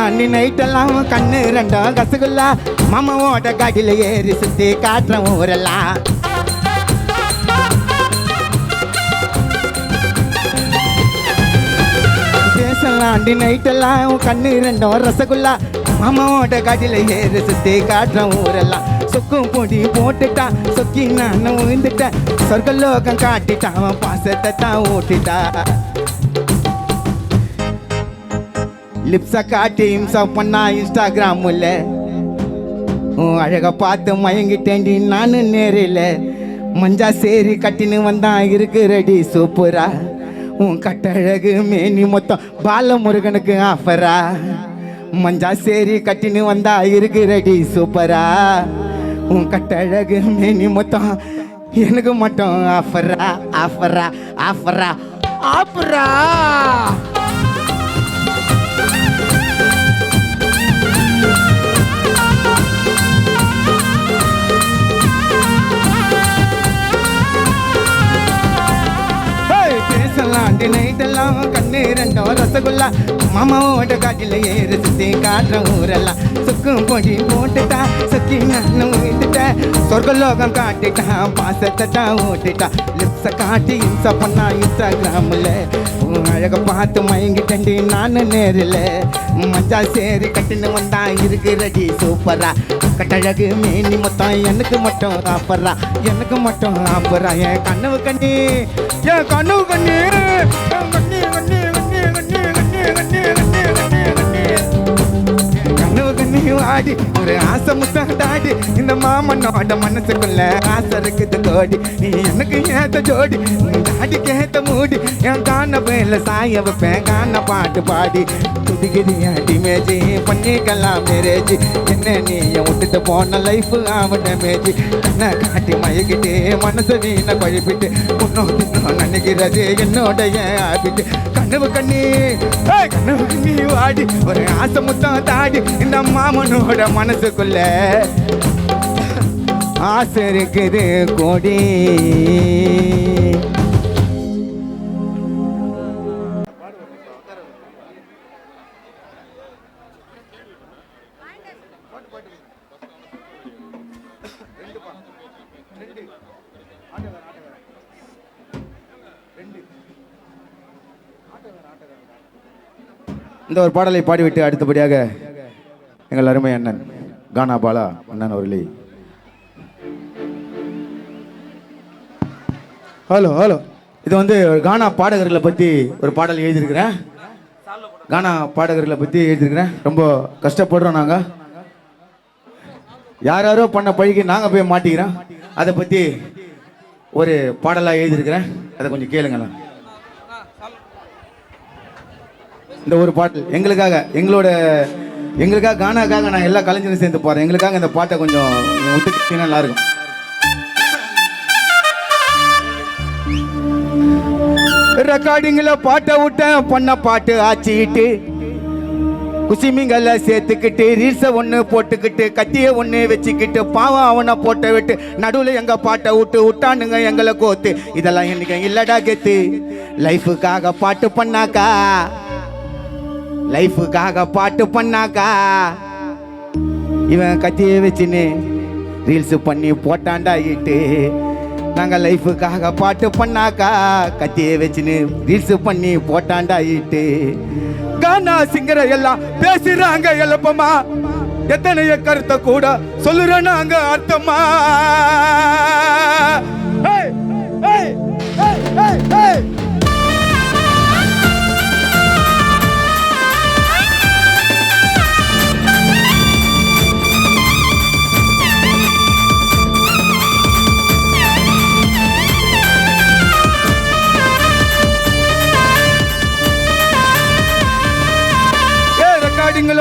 அன்னி நைட்டெல்லாம் கண்ணு ரெண்டும் கசுகுல்லா மாமாவோட காட்டில ஏறி சுத்தி காட்டுற ஊரெல்லாம் பேசலாம் அண்டி நைட்டெல்லாம் கண்ணு ரெண்டும் ரசகுல்லா மாமாவோட காட்டில ஏறி சுத்தி காட்டுற ஊரெல்லாம் சொக்கும் பொடி போட்டுட்டான் சொக்கி நான் விழுந்துட்டேன் சொர்க்கலோகம் காட்டிட்டான் அவன் பாசத்தை தான் ஓட்டிட்டா லிப்ஸை காட்டி இம்சா பண்ணா இன்ஸ்டாகிராமில் உன் அழகை பார்த்து மயங்கிட்டேண்டி நானு நேரில் மஞ்சா சேரி கட்டின்னு வந்தான் இருக்கிறடி சூப்பரா உன் கட்டழகு மேனி மொத்தம் பாலமுருகனுக்கு ஆஃபரா மஞ்சா சேரி கட்டின்னு வந்தா இருக்கிறடி சூப்பரா உன் கட்டழகு மேனி மொத்தம் எனக்கு மட்டும் ஆஃபரா ஆஃபரா ஆஃபரா ஆஃபரா நைட்டெல்லாம் கண்ணு ரெண்டும் ரசகுல்லா மாமாவோட காட்டில ஏறு சுத்தி காட்டுற ஊரெல்லாம் சுக்கும் பொடி போட்டுட்டா சுக்கி நான் விட்டுட்டேன் சொர்க்கலோகம் காட்டிட்டான் பாசத்தை தான் ஓட்டிட்டா லிப்ஸை காட்டி இம்சா பண்ணா இன்ஸ்டாகிராமில் அழகை பார்த்து மயங்கிட்டேன்டி நான் நேரில் மஞ்சா சேரி கட்டின்னு வந்தா இருக்கிறடி சூப்பரா கட்டழகு மேனி மொத்தம் எனக்கு மட்டும் ஆப்பறா எனக்கு மட்டும் ஆப்பறா என் கனவு கண்ணி என் கனவு கண்ணி கனவு கண்ணி வாடி ஒரு ஆசை முத்தம் தாடி இந்த மாமனோட மனசுக்குள்ள ஆசை இருக்குது கோடி நீ எனக்கு ஏத்த ஜோடி தாடிக்கு ஏத்த மூடி என் காண வேலை சாய வைப்பேன் காண பாட்டு பாடி துதிக்குதியா டிமேஜி பண்ணிக்கலாம் மேரேஜ் என்ன நீ விட்டுட்டு போன லைஃப் ஆவட்ட மேஜி என்ன காட்டி மயக்கிட்டு மனசை வீண குழப்பிட்டு முன்னோட்டு நினைக்கிறது என்னோடைய ஆபிட்டு கனவு கண்ணி வாடி ஒரு ஆசை முத்தம் தாடி இந்த மாமனோட மனசுக்குள்ள ஆசை இருக்குது கோடி. இந்த ஒரு பாடலை பாடிவிட்டு அடுத்தபடியாக எங்கள் அருமை அண்ணன் கானா பாலா அண்ணன் அவர்களே. ஹலோ ஹலோ, இது வந்து கானா பாடகர்களை பற்றி ஒரு பாடல் எழுதியிருக்கிறேன். கானா பாடகர்களை பற்றி எழுதியிருக்கிறேன். ரொம்ப கஷ்டப்படுறோம் நாங்கள். யாரோ பண்ண பழிக்கு நாங்கள் போய் மாட்டிக்கிறோம். அதை பற்றி ஒரு பாடலாக எழுதியிருக்கிறேன். அதை கொஞ்சம் கேளுங்களா. இந்த ஒரு பாட்டு எங்களுக்காக கானாக்காக நான் எல்லா கலைஞரும் சேர்ந்து போறேன். எங்களுக்காக இந்த பாட்டை கொஞ்சம் விட்டுக்கிட்டீங்கன்னா நல்லா இருக்கும். ரெக்கார்டிங்ல பாட்டை விட்டேன் பண்ண பாட்டு ஆச்சிக்கிட்டு குசிமிங்களை சேர்த்துக்கிட்டு ரீல்ஸை ஒன்று போட்டுக்கிட்டு கத்தியை ஒன்று வச்சுக்கிட்டு பாவம் அவனை போட்ட விட்டு நடுவில் எங்க பாட்டை விட்டானுங்க எங்களை கோத்து. இதெல்லாம் இன்னைக்கு இல்லடா கெத்து. லைஃபுக்காக பாட்டு பண்ணாக்கா இவன் கத்தியை வச்சுன்னு ரீல்ஸ் பண்ணி போட்டாண்டா இட்டு. நாங்கள் லைஃபுக்காக பாட்டு பண்ணாக்கா கத்தியை வச்சுன்னு ரீல்ஸ் பண்ணி போட்டாண்டா இட்டு. கானா சிங்கரை எல்லாம் பேசுறாங்க எழுப்பமா எத்தனைய கருத்தை கூட சொல்லுறேன் நாங்க அர்த்தமா.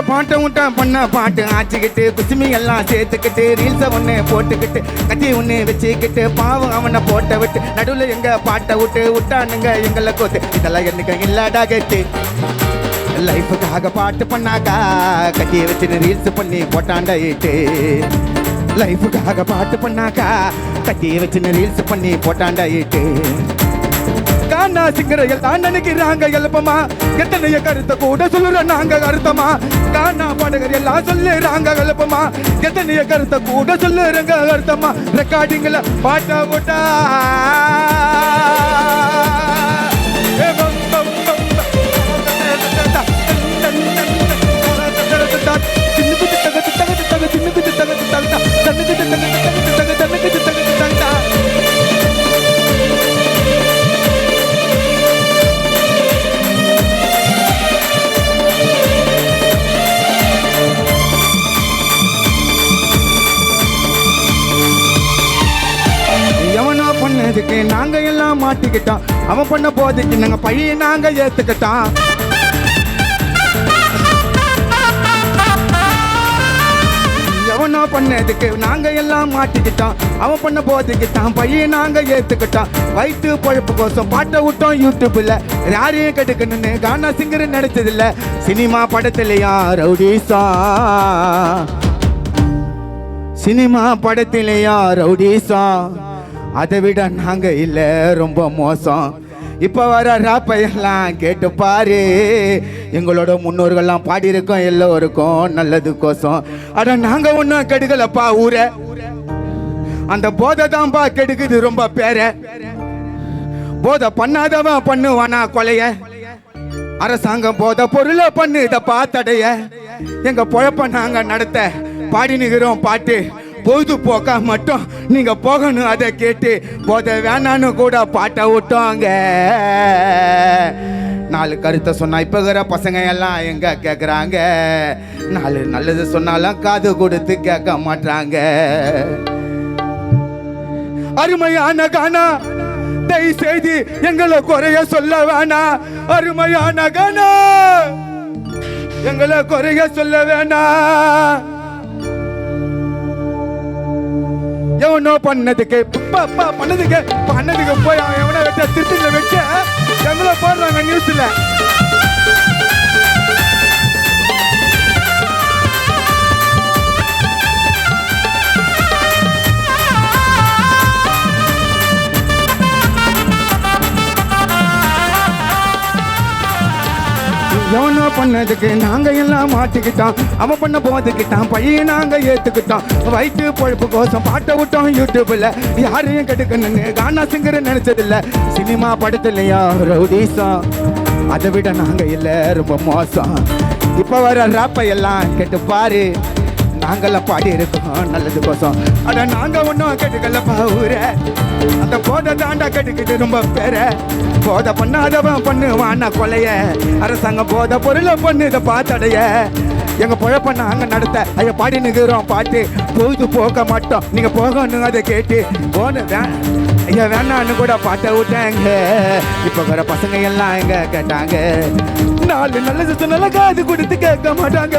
பாட்டை விட்டான் பண்ண பாட்டு ஆச்சுக்கிட்டு குசுமி எல்லாம் சேர்த்துக்கிட்டு ரீல்ஸை ஒன்று போட்டுக்கிட்டு கத்தி ஒன்று வச்சுக்கிட்டு பாவம் அவனை போட்ட விட்டு நடுவில் எங்க பாட்டை விட்டானுங்க எங்களை கோத்து. இதெல்லாம் என்னைக்கு இல்லடா கெத்து. லைஃபுக்காக பாட்டு பண்ணாக்கா கத்தியை வச்சுன்னு ரீல்ஸ் பண்ணி போட்டாண்டா இட்டு. லைஃபுக்காக பாட்டு பண்ணாக்கா கத்தியை வச்சுன்னு ரீல்ஸ் பண்ணி போட்டாண்டா இட்டு. கானா சிங்கரை எல்லாம் நினைக்கிறாங்க எழுப்பமா எத்தனைய கருத்தை கூட சொல்லுற நாங்க அர்த்தமா. கானா பாடகர் எல்லாம் சொல்லுறாங்க எழுப்பமா எத்தனைய கருத்தை கூட சொல்லுறாங்க அர்த்தமா. ரெக்கார்டிங்ல பாட்டா போட்டா பண்ணதுக்கு நாங்க எல்லாம் மாட்டிக்கிட்டோம். அவன் பண்ண போதுக்கு நாங்க பழிய நாங்க ஏத்துக்கிட்டோம். எவனோ பண்ணதுக்கு நாங்க எல்லாம் மாட்டிக்கிட்டோம். அவன் பண்ண போதுக்கு தான் பழிய நாங்க ஏத்துக்கிட்டோம். வயிற்று பொழப்பு கோசம் பாட்டை விட்டோம் யூடியூப்ல. யாரையும் கெடுக்கணும்னு கானா சிங்கர் நடிச்சதில்ல. சினிமா படத்திலையா ரவுடிசா, சினிமா படத்திலையா ரவுடிசா. அதை விட நாங்க இல்ல ரொம்ப மோசம். இப்ப வர ராப்பையெல்லாம் கேட்டு பாரு. எங்களோட முன்னோர்கள்லாம் பாடியிருக்கோம் எல்லோருக்கும் நல்லது கோசம். அட நாங்க ஒன்னும் கெடுக்கலப்பா ஊர. அந்த போதை தான்ப்பா கெடுக்குது ரொம்ப பேர. போதை பண்ணாதவன் பண்ணுவானா கொலைய. அரசாங்கம் போதை பொருளை பண்ணுதப்பா தடைய. எங்க பொழப்ப நாங்க நடத்த பாடி நிற்கிறோம் பாட்டு. பொழுதுபோக்கா மட்டும் நீங்க போகணும் அதை கேட்டு. போதை வேணான்னு கூட பாட்டை விட்டோங்க. நாலு கருத்தை சொன்னா இப்ப இருக்கிற பசங்க எல்லாம் எங்க கேக்குறாங்க, நாலு நல்லது சொன்னாலும் காது கொடுத்து கேட்க மாட்டாங்க. அருமையான கானா தயவு செய்து எங்களை குறைய சொல்ல வேணா. அருமையான கானா எங்களை குறைய சொல்ல வேணா. எவனோ பண்ணதுக்கு பண்ணதுக்கு போய் அவன் எவனோ வச்ச திருத்தில வச்ச எங்களை போடுறாங்க நியூஸ்ல. எவனோ பண்ணதுக்கு நாங்க எல்லாம் மாட்டிக்கிட்டோம். அவன் பண்ண போதுக்கிட்டான் பையன் நாங்க ஏத்துக்கிட்டோம். வயிற்று பொழப்பு கோசம் பாட்டை விட்டோம் யூடியூப்ல. யாரையும் கெடுக்கணும்னு கானா சிங்கர் நினைச்சதில்ல. சினிமா படத்துலையா ரவுடிசம், அதை விட நாங்க இல்ல ரொம்ப மோசம். இப்ப வர ராப்பை எல்லாம் கேட்டு பாரு, நாங்கெல்லாம் பாடி இருக்கோம் நல்லது கோசம். அட நாங்க ஒன்றும் கெடுக்கல பாவுற, அந்த போதை தாண்டா கெடுக்கிட்டு ரொம்ப பேர. போதை பண்ணாதவன் பண்ணுவானா கொலைய, அரசாங்கம் போதை பொருளை பண்ணுத பாத்தடைய. எங்க பொழப்ப நாங்க நடத்த ஐயா பாடி நிற்கிறோம் பாட்டு, பொழுது போக மாட்டோம் நீங்க போகணும் அதை கேட்டு. போன ஐயா வேணான்னு கூட பாட்டை விட்டாங்க. இப்ப வர பசங்க எல்லாம் எங்க கேட்டாங்க, நாலு நல்லது சொன்னால காது கொடுத்து கேட்க மாட்டாங்க.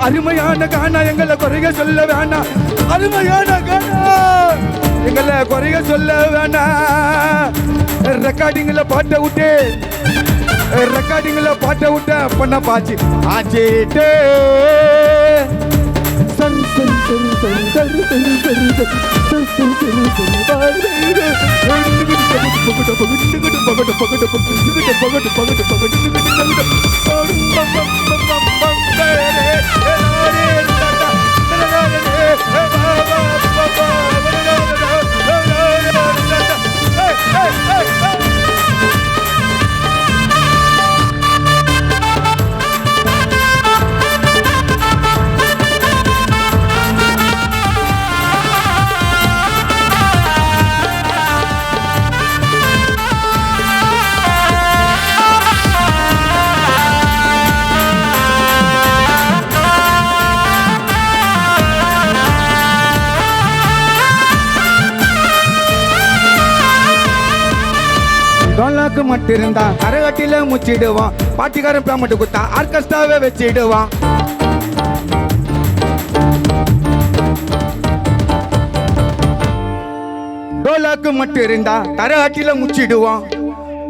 அருமையான கானா எங்களை குறைய சொல்ல வேணாம். அருமையான கானா எங்களை குறைய சொல்ல வேணாம். ரெக்கார்டிங்ல பாட்டை விட்டு பண்ண பாச்சு ஆச்சிட்டு. சரி சரி சரி சரி சரி சரி சரி சரி சரி டோலாக்கு மட்டும் இருந்தா கரகட்டில முச்சிடுவான். பாட்டிக்காரன் பேமெண்ட் குத்தா ஆர்கெஸ்ட்ராவே வச்சிடுவான். டோலாக்கு மட்டும் இருந்தா கரகட்டில முச்சிடுவான்.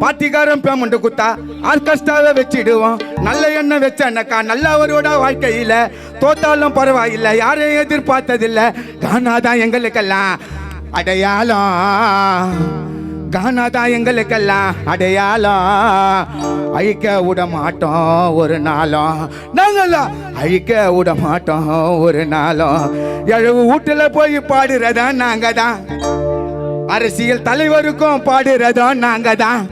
பாட்டிக்காரன் பேமெண்ட் குத்தா ஆர்கெஸ்ட்ராவே வச்சிடுவான். நல்ல எண்ணெய் வச்சனக்கா நல்லவரோட வாழ்க்கையில தோத்தாலும் பரவாயில்லை, யாரையும் எதிர்பார்த்ததில்ல. கானாதான் எங்களுக்கெல்லாம் அடையாளம், கானாதான் எங்களுக்கெல்லாம் அடையாளம். அழிக்க விட மாட்டோம் ஒரு நாளும், நாங்களாம் அழிக்க விட மாட்டோம் ஒரு நாளும். எழுவு வீட்டுல போய் பாடுறதா நாங்க தான், அரசியல் தலைவருக்கும் பாடுறதா நாங்க தான்,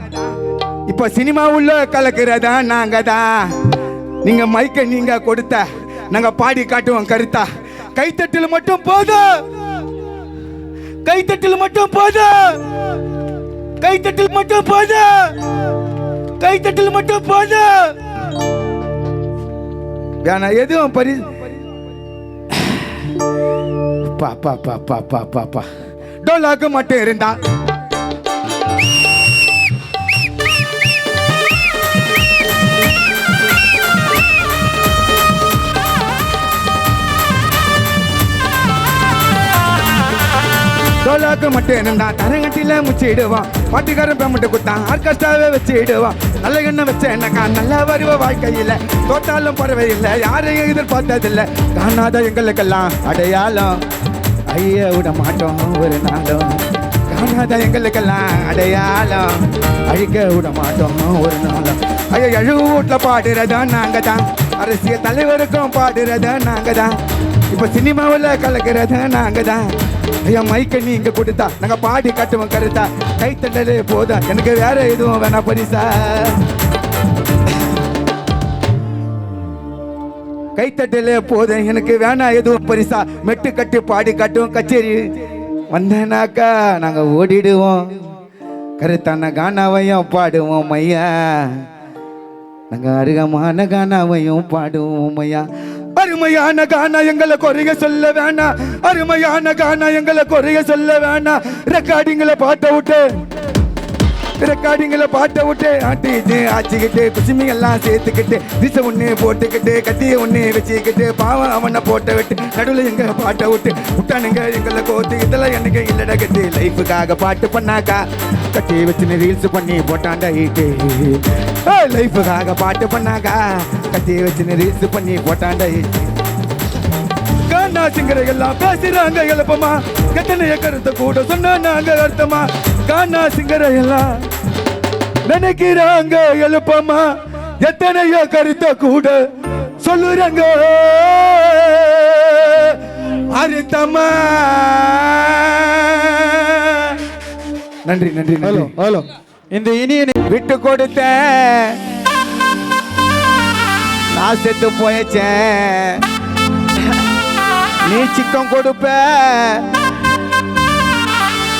இப்ப சினிமா உள்ள கலக்கிறதா நாங்க தான். நீங்க மைக்க நீங்க கொடுத்த நாங்க பாடி காட்டுவோம் கருத்தா. கைத்தட்டில் மட்டும் போதும், கைத்தட்டில் மட்டும் போதும், கைத்தட்டில் மட்டும் போதும், கைத்தட்டில் மட்டும் போதும். வேணா எதுவும் பரி பாப்பா பாப்பா பாப்பா பாப்பா டோலாக்கு மட்டும் இருந்தா டோலாக்கு மட்டும் இருந்தா தரங்கட்டில முச்சிடுவான். பாட்டுக்காரன் பேமெண்ட் குத்தா ஆர்கெஸ்ட்ராவே வச்சிடுவான். நல்ல எண்ணெய் வச்ச என்னக்கா நல்லா வருவ வாழ்க்கையில் தோத்தாலும் பரவாயில்லை, யாரையும் எதிர்பார்த்ததில்லை. காணாத எங்களுக்கெல்லாம் அடையாளம், ஐய விட மாட்டோம் ஒரு நாளும். காணாத எங்களுக்கெல்லாம் அடையாளம், அழிக்க விட மாட்டோம் ஒரு நாளும். ஐயா எழுவு வீட்டுல பாடுறதா நாங்க தான், அரசியல் தலைவருக்கும் பாடுறதா நாங்க தான், இப்ப சினிமாவில் கலக்கிறத நாங்க தான். ஐயா மைக்க நீங்க கொடுத்தா நாங்க பாடி கட்டுவோம் கருத்தா. கைத்தண்டலே போதா எனக்கு வேற எதுவும் வேணா பரிசா. கைத்தட்டலே போதும் எனக்கு வேணா எதுவும் பரிசா. மெட்டு கட்டி பாடி கட்டுவோம் கச்சேரி வந்தனாக்கா நாங்க ஓடிடுவோம். கருத்தான கானாவையும் பாடுவோம் மையா. நாங்க அருகமான கானாவையும் பாடுவோம் ஐயா. அருமையான கானா எங்களை குறைய சொல்ல வேணாம், அருமையான கானா எங்களை குறைய சொல்ல வேணாம். ரெக்கார்டிங்களை பாட்ட விட்டு ஆட்டிக்கிட்டு ஆச்சிக்கிட்டு குசுமி எல்லாம் சேர்த்துக்கிட்டு திசை ஒண்ணு போட்டுக்கிட்டு கத்திய ஒண்ணு வச்சுக்கிட்டு பாவம் அவனை போட்ட விட்டு நடுவில் எங்க பாட்டை விட்டானுங்க எங்களை கோத்து. இதெல்லாம் எனக்கு இல்லடா கட்டி லைஃபுக்காக பாட்டு பண்ணாக்கா கட்டி வச்சுன்னு ரீல்ஸ் பண்ணி போட்டாண்டா ஈட்டு. லைஃபுக்காக பாட்டு பண்ணாக்கா கட்டி வச்சுன்னு ரீல்ஸ் பண்ணி போட்டாண்டா ஈட்டு. கானா சிங்கரை எல்லாம் பேசுறாங்க எழுப்பமா, எத்தனைய கருத்தை கூட சொன்னாங்க அர்த்தமா. கானா சிங்கரை எல்லாம் நினைக்கிறாங்க எழுப்பமா, எத்தனைய கருத்தை கூட சொல்லுறாங்க அர்த்தமா. நன்றி நன்றி. Hello hello. இந்த இனிய விட்டு கொடுத்த நான் செத்து போயச்சேன், நீ சிக்கம் கொடுப்ப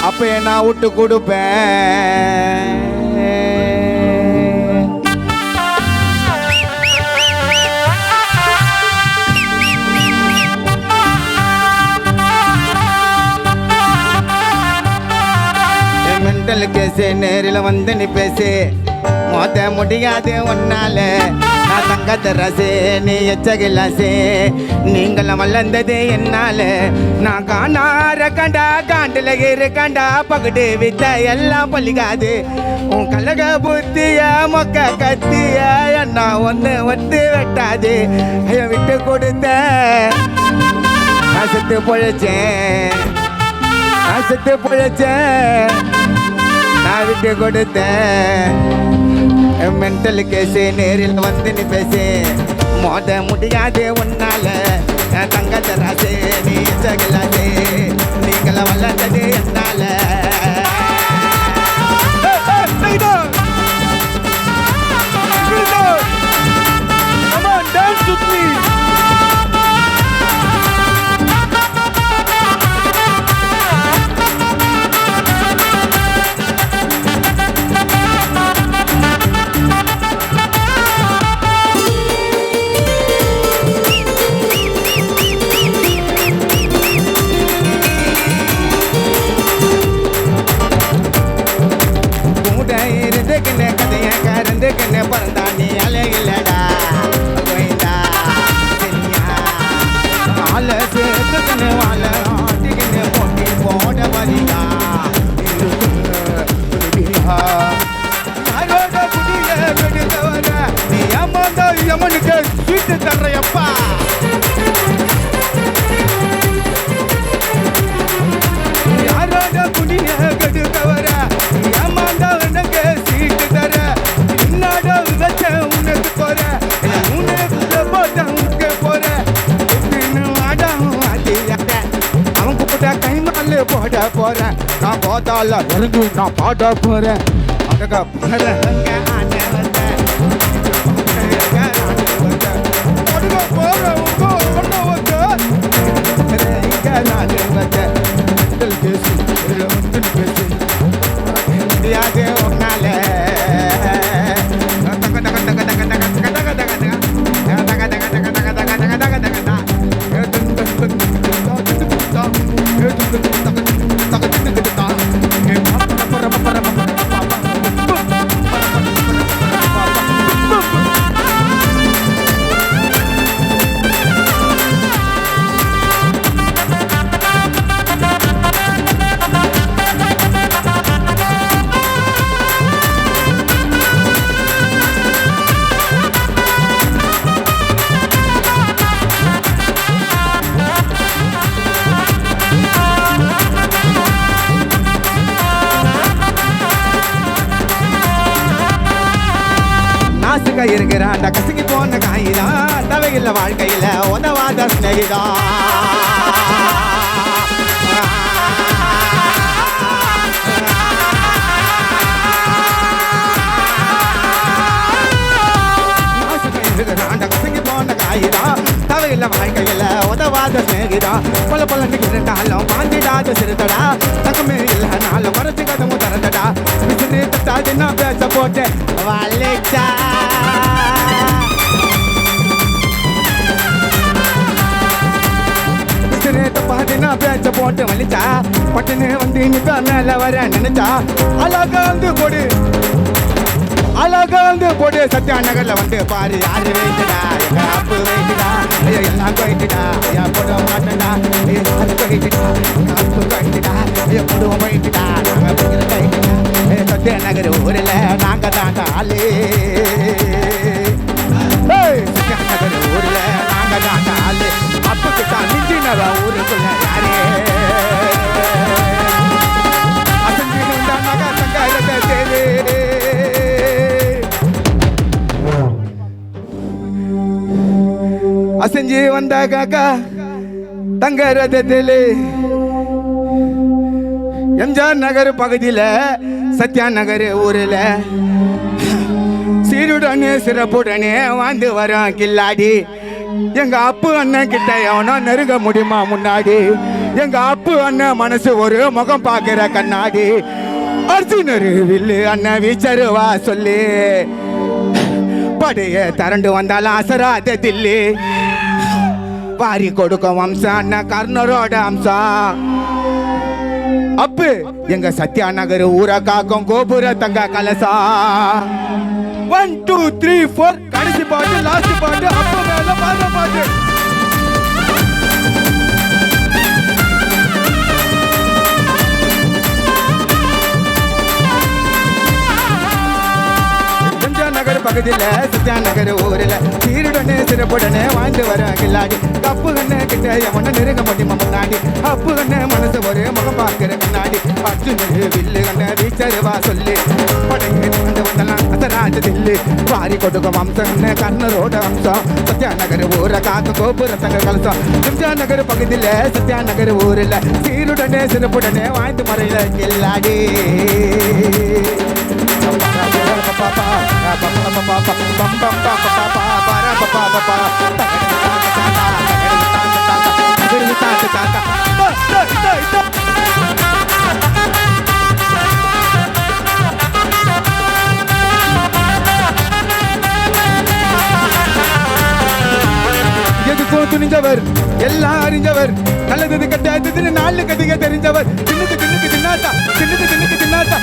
அப்ப நான் விட்டு கொடுப்பேன். மெண்டல் கேசு நேரில் வந்து நீ பேசு, மோத முடியாது ஒன்னால. நான் தங்கத்த ரசே நீ எச்சகிலாசே, நீங்களும் வளர்ந்தது என்னால. நான் காணார கண்டா காண்டில் இருக்கண்டா, பகுடு வித்த எல்லாம் பள்ளிக்காது. உன் கலக புத்திய மொக்க கத்திய என்ன ஒன்று ஒத்து வெட்டாது. ஐயா விட்டு கொடுத்த நான் செத்து பொழைச்சேன், நான் செத்து பொழைச்சேன். நான் விட்டு கொடுத்தேன் மென்டல் கேஸு நேரில் வந்து நீ பேசு, மோத முடியாது உன்னால. தங்க தராசு நீ சகலாசே, நீங்கள வளர்ந்தது என்னால. கதைய பிறந்தா நீ அலையிலடா கோயிந்தா சரியா. ஆளை சேர்த்துக்கின்னு வாழ ஆட்டிக்கின்னு போட்டி போட வரியா. யாரோட குடிய விடுதவர நீ அம்மாந்தா யமனுக்கு சீட்டு தர்றையப்பா. யாரோட குடிய கெடுத்தவர நீ அம்மாந்தா உனக்கு சீட்டு தர. உனக்கு போற உனக்கு போட்ட போற அவன் கூப்பிட்ட கைமால போட போறேன். நான் போதால இறங்கி நான் பாட போறேன். அங்க முடியாது உன்னால. இருக்கிறான் கசங்கி போன காயிதான், தவையில் வாழ்க்கையில் உதவாத ஸ்நேகிதான். கசங்கி போன காயிதான், தவையில் வாழ்க்கையில் உதவாத ஸ்நேகிதான். பல பல நிகழ்ந்தாலும் பாந்திடாத சிறுதடா, தக்கமே இல்லைனாலும் மறைச்சு கதமும் திறந்தடா. விசிறி தட்டாது நான் பேச போட்டேன் வாழைச்சா. பேச்ச போட்டு வலிச்சா பட்டுன்னு வந்து நிப்ப மேல வர நினைச்சா அழகா வந்து போடு சத்யா நகர்ல வந்து பாரு யாரு வைட்டுடா எங்க அப்பு வைட்டுடா ஐயா எல்லாம் போயிட்டுடா ஐயா போட மாட்டேடா அது போயிட்டுடா எங்க அப்பு போயிட்டுடா ஐயா போடுவோம் போயிட்டுடா நாங்க போய்கிற போயிட்டுடா சத்யா நகர் ஊரில் நாங்க தாண்டா ஆளு சத்யா நகர் ஊரில் நாங்க தாண்டா ஆளு அப்புக்கு தான் மிஞ்சினவா ஊருக்குள்ள யாரே அசஞ்சின்னு உண்டானாக்கா சங்காரத்தை தேவே அசைஞ்சு வந்தா காக்கா தங்க ரதத்திலே எம்ஜிஆர் நகர் பகுதியில் சத்யா நகர் ஊரில் சீருடனே சிறப்புடனே வாழ்ந்து வரோம் கில்லாடி எங்க அப்பு அண்ணன் கிட்ட எவனோ நெருங்க முடியுமா முன்னாடி எங்க அப்பு அண்ணன் மனசு ஒரு முகம் பார்க்கிற கண்ணாடி அர்ஜுனர் வில்லு அண்ணன் வீச்சருவா சொல்லி படைய தரண்டு வந்தாலும் அசராத தில்லி வாரி கொடுக்கும் வம்சம் அண்ணன் கர்ணரோட அம்சம் அப்பு எங்க சத்யா நகர் ஊரை காக்கும் கோபுர தங்க கலசா 1 2 3 4 கடைசி பாட்டு லாஸ்ட் பாட்டு அப்பு மேல பாட்டு நகர் பகுதியில் சத்யா நகர் ஊரில் சீருடனே சிறப்புடனே வாழ்ந்து வர கில்லாடி கப்பு கண்ணு கிட்ட எவன நெருங்க முடியுமா முன்னாடி அப்பு கண்ணு மனசு ஒரு முகம் பார்க்கிற கண்ணாடி அர்ஜுனு வில்லு கண்ண வீச்சருவா சொல்லி படைக்கு வந்தலாம் அசராஜ தில்லு வாரி கொடுக்கும் வம்சம் கர்ணரோட அம்சம் சத்யா நகர் ஊரை காக்கும் கோபுர தங்க கலசம் சத்யா நகர் பகுதியில் சத்யா நகர் ஊரில் சீருடனே சிறப்புடனே வாழ்ந்து மறையில கில்லாடி எதுக்கும் துணிஞ்சவர் எல்லாம் அறிஞ்சவர் நல்லது கட்டாயத்து நாலு கதிக தெரிஞ்சவர் தின்னுக்கு தின்னாத்தா தனக்கு தின்னாத்தா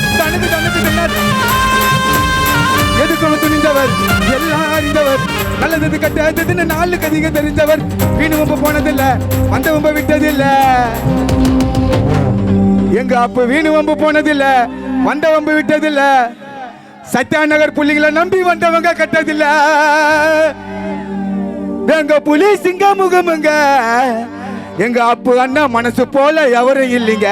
எதுக்கும் துணிஞ்சவர் எல்லாம் அறிந்தவர் நல்லது கட்டாயத்து நாலு கதிக தெரிஞ்சவர் வீணு வம்ப போனதில்ல வந்த வம்ப விட்டதில்ல எங்க அப்ப வீணு வம்பு போனதில்ல வந்த வம்பு விட்டதில்ல சத்யா நகர் புள்ளிகளை நம்பி வந்தவங்க கட்டதில்ல எங்க புலி சிங்க முகமுங்க எங்க அப்பு அண்ணா மனசு போல எவரும் இல்லைங்க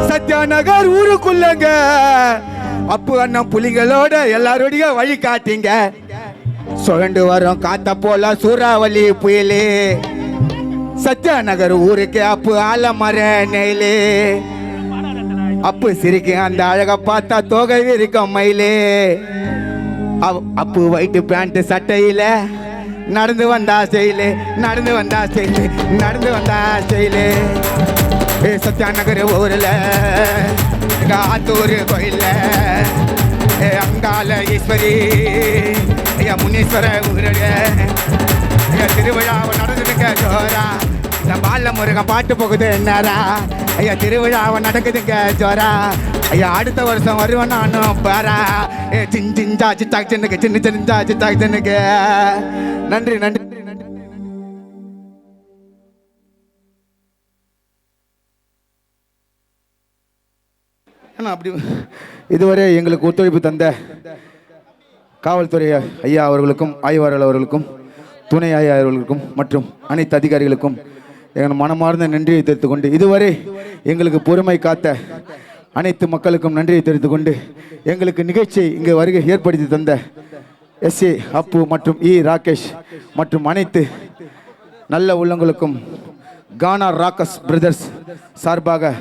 சத்யா நகர் ஊருக்குள்ளங்க அப்பு அண்ணன் புலிகளோட எல்லாரோடைய வழி காட்டிங்க சுழண்டு வரும் காத்த போல சூறாவளி புயலே சத்யா நகர் ஊருக்கு அப்பு ஆலமர நெய்லே அப்பு சிரிக்க அந்த அழக பார்த்தா தோகை விரிக்கும் மயிலே அப்பு ஒயிட் பேண்ட் சட்டையில நடந்து வந்தா செயலே சத்யா நகர் ஊரில் ஆத்தூர் கோயில்ல அங்கால ஈஸ்வரி ஐயா முனீஸ்வர ஊருங்க ஐயா திருவிழாவை நடந்துதுங்க ஜோரா இந்த பால முருகன் பாட்டு போகுது என்னரா ஐயா திருவிழாவை நடக்குதுங்க ஜோரா ஐயா அடுத்த வருஷம் வருவேன் நானும் பாரா சிஞ்சா சித்தாக் சின்னுக்கு சின்ன சித்தாக் சின்னுக்கு நன்றி அப்படி இதுவரை எங்களுக்கு ஒத்துழைப்பு தந்த காவல்துறை ஐயா அவர்களுக்கும் ஆய்வாளர் அவர்களுக்கும் துணை ஐயா அவர்களுக்கும் மற்றும் அனைத்து அதிகாரிகளுக்கும் எங்கள் மனமார்ந்த நன்றியை தெரிவித்துக் கொண்டு இதுவரை எங்களுக்கு பொறுமை காத்த அனைத்து மக்களுக்கும் நன்றியை தெரிவித்துக் கொண்டு எங்களுக்கு நிகழ்ச்சியை இங்கு வருகை ஏற்படுத்தி தந்த எஸ்ஏ அப்பு மற்றும் ராகேஷ் மற்றும் அனைத்து நல்ல உள்ளங்களுக்கும் கானா ராக்கஸ் பிரதர்ஸ் சார்பாக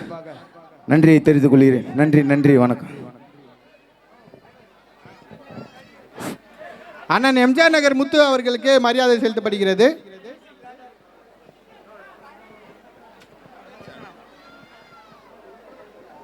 நன்றியை தெரிவித்துக் கொள்கிறேன். நன்றி வணக்கம். அண்ணன் எம்ஜிஆர் நகர் முத்து அவர்களுக்கு மரியாதை செலுத்தப்படுகிறது.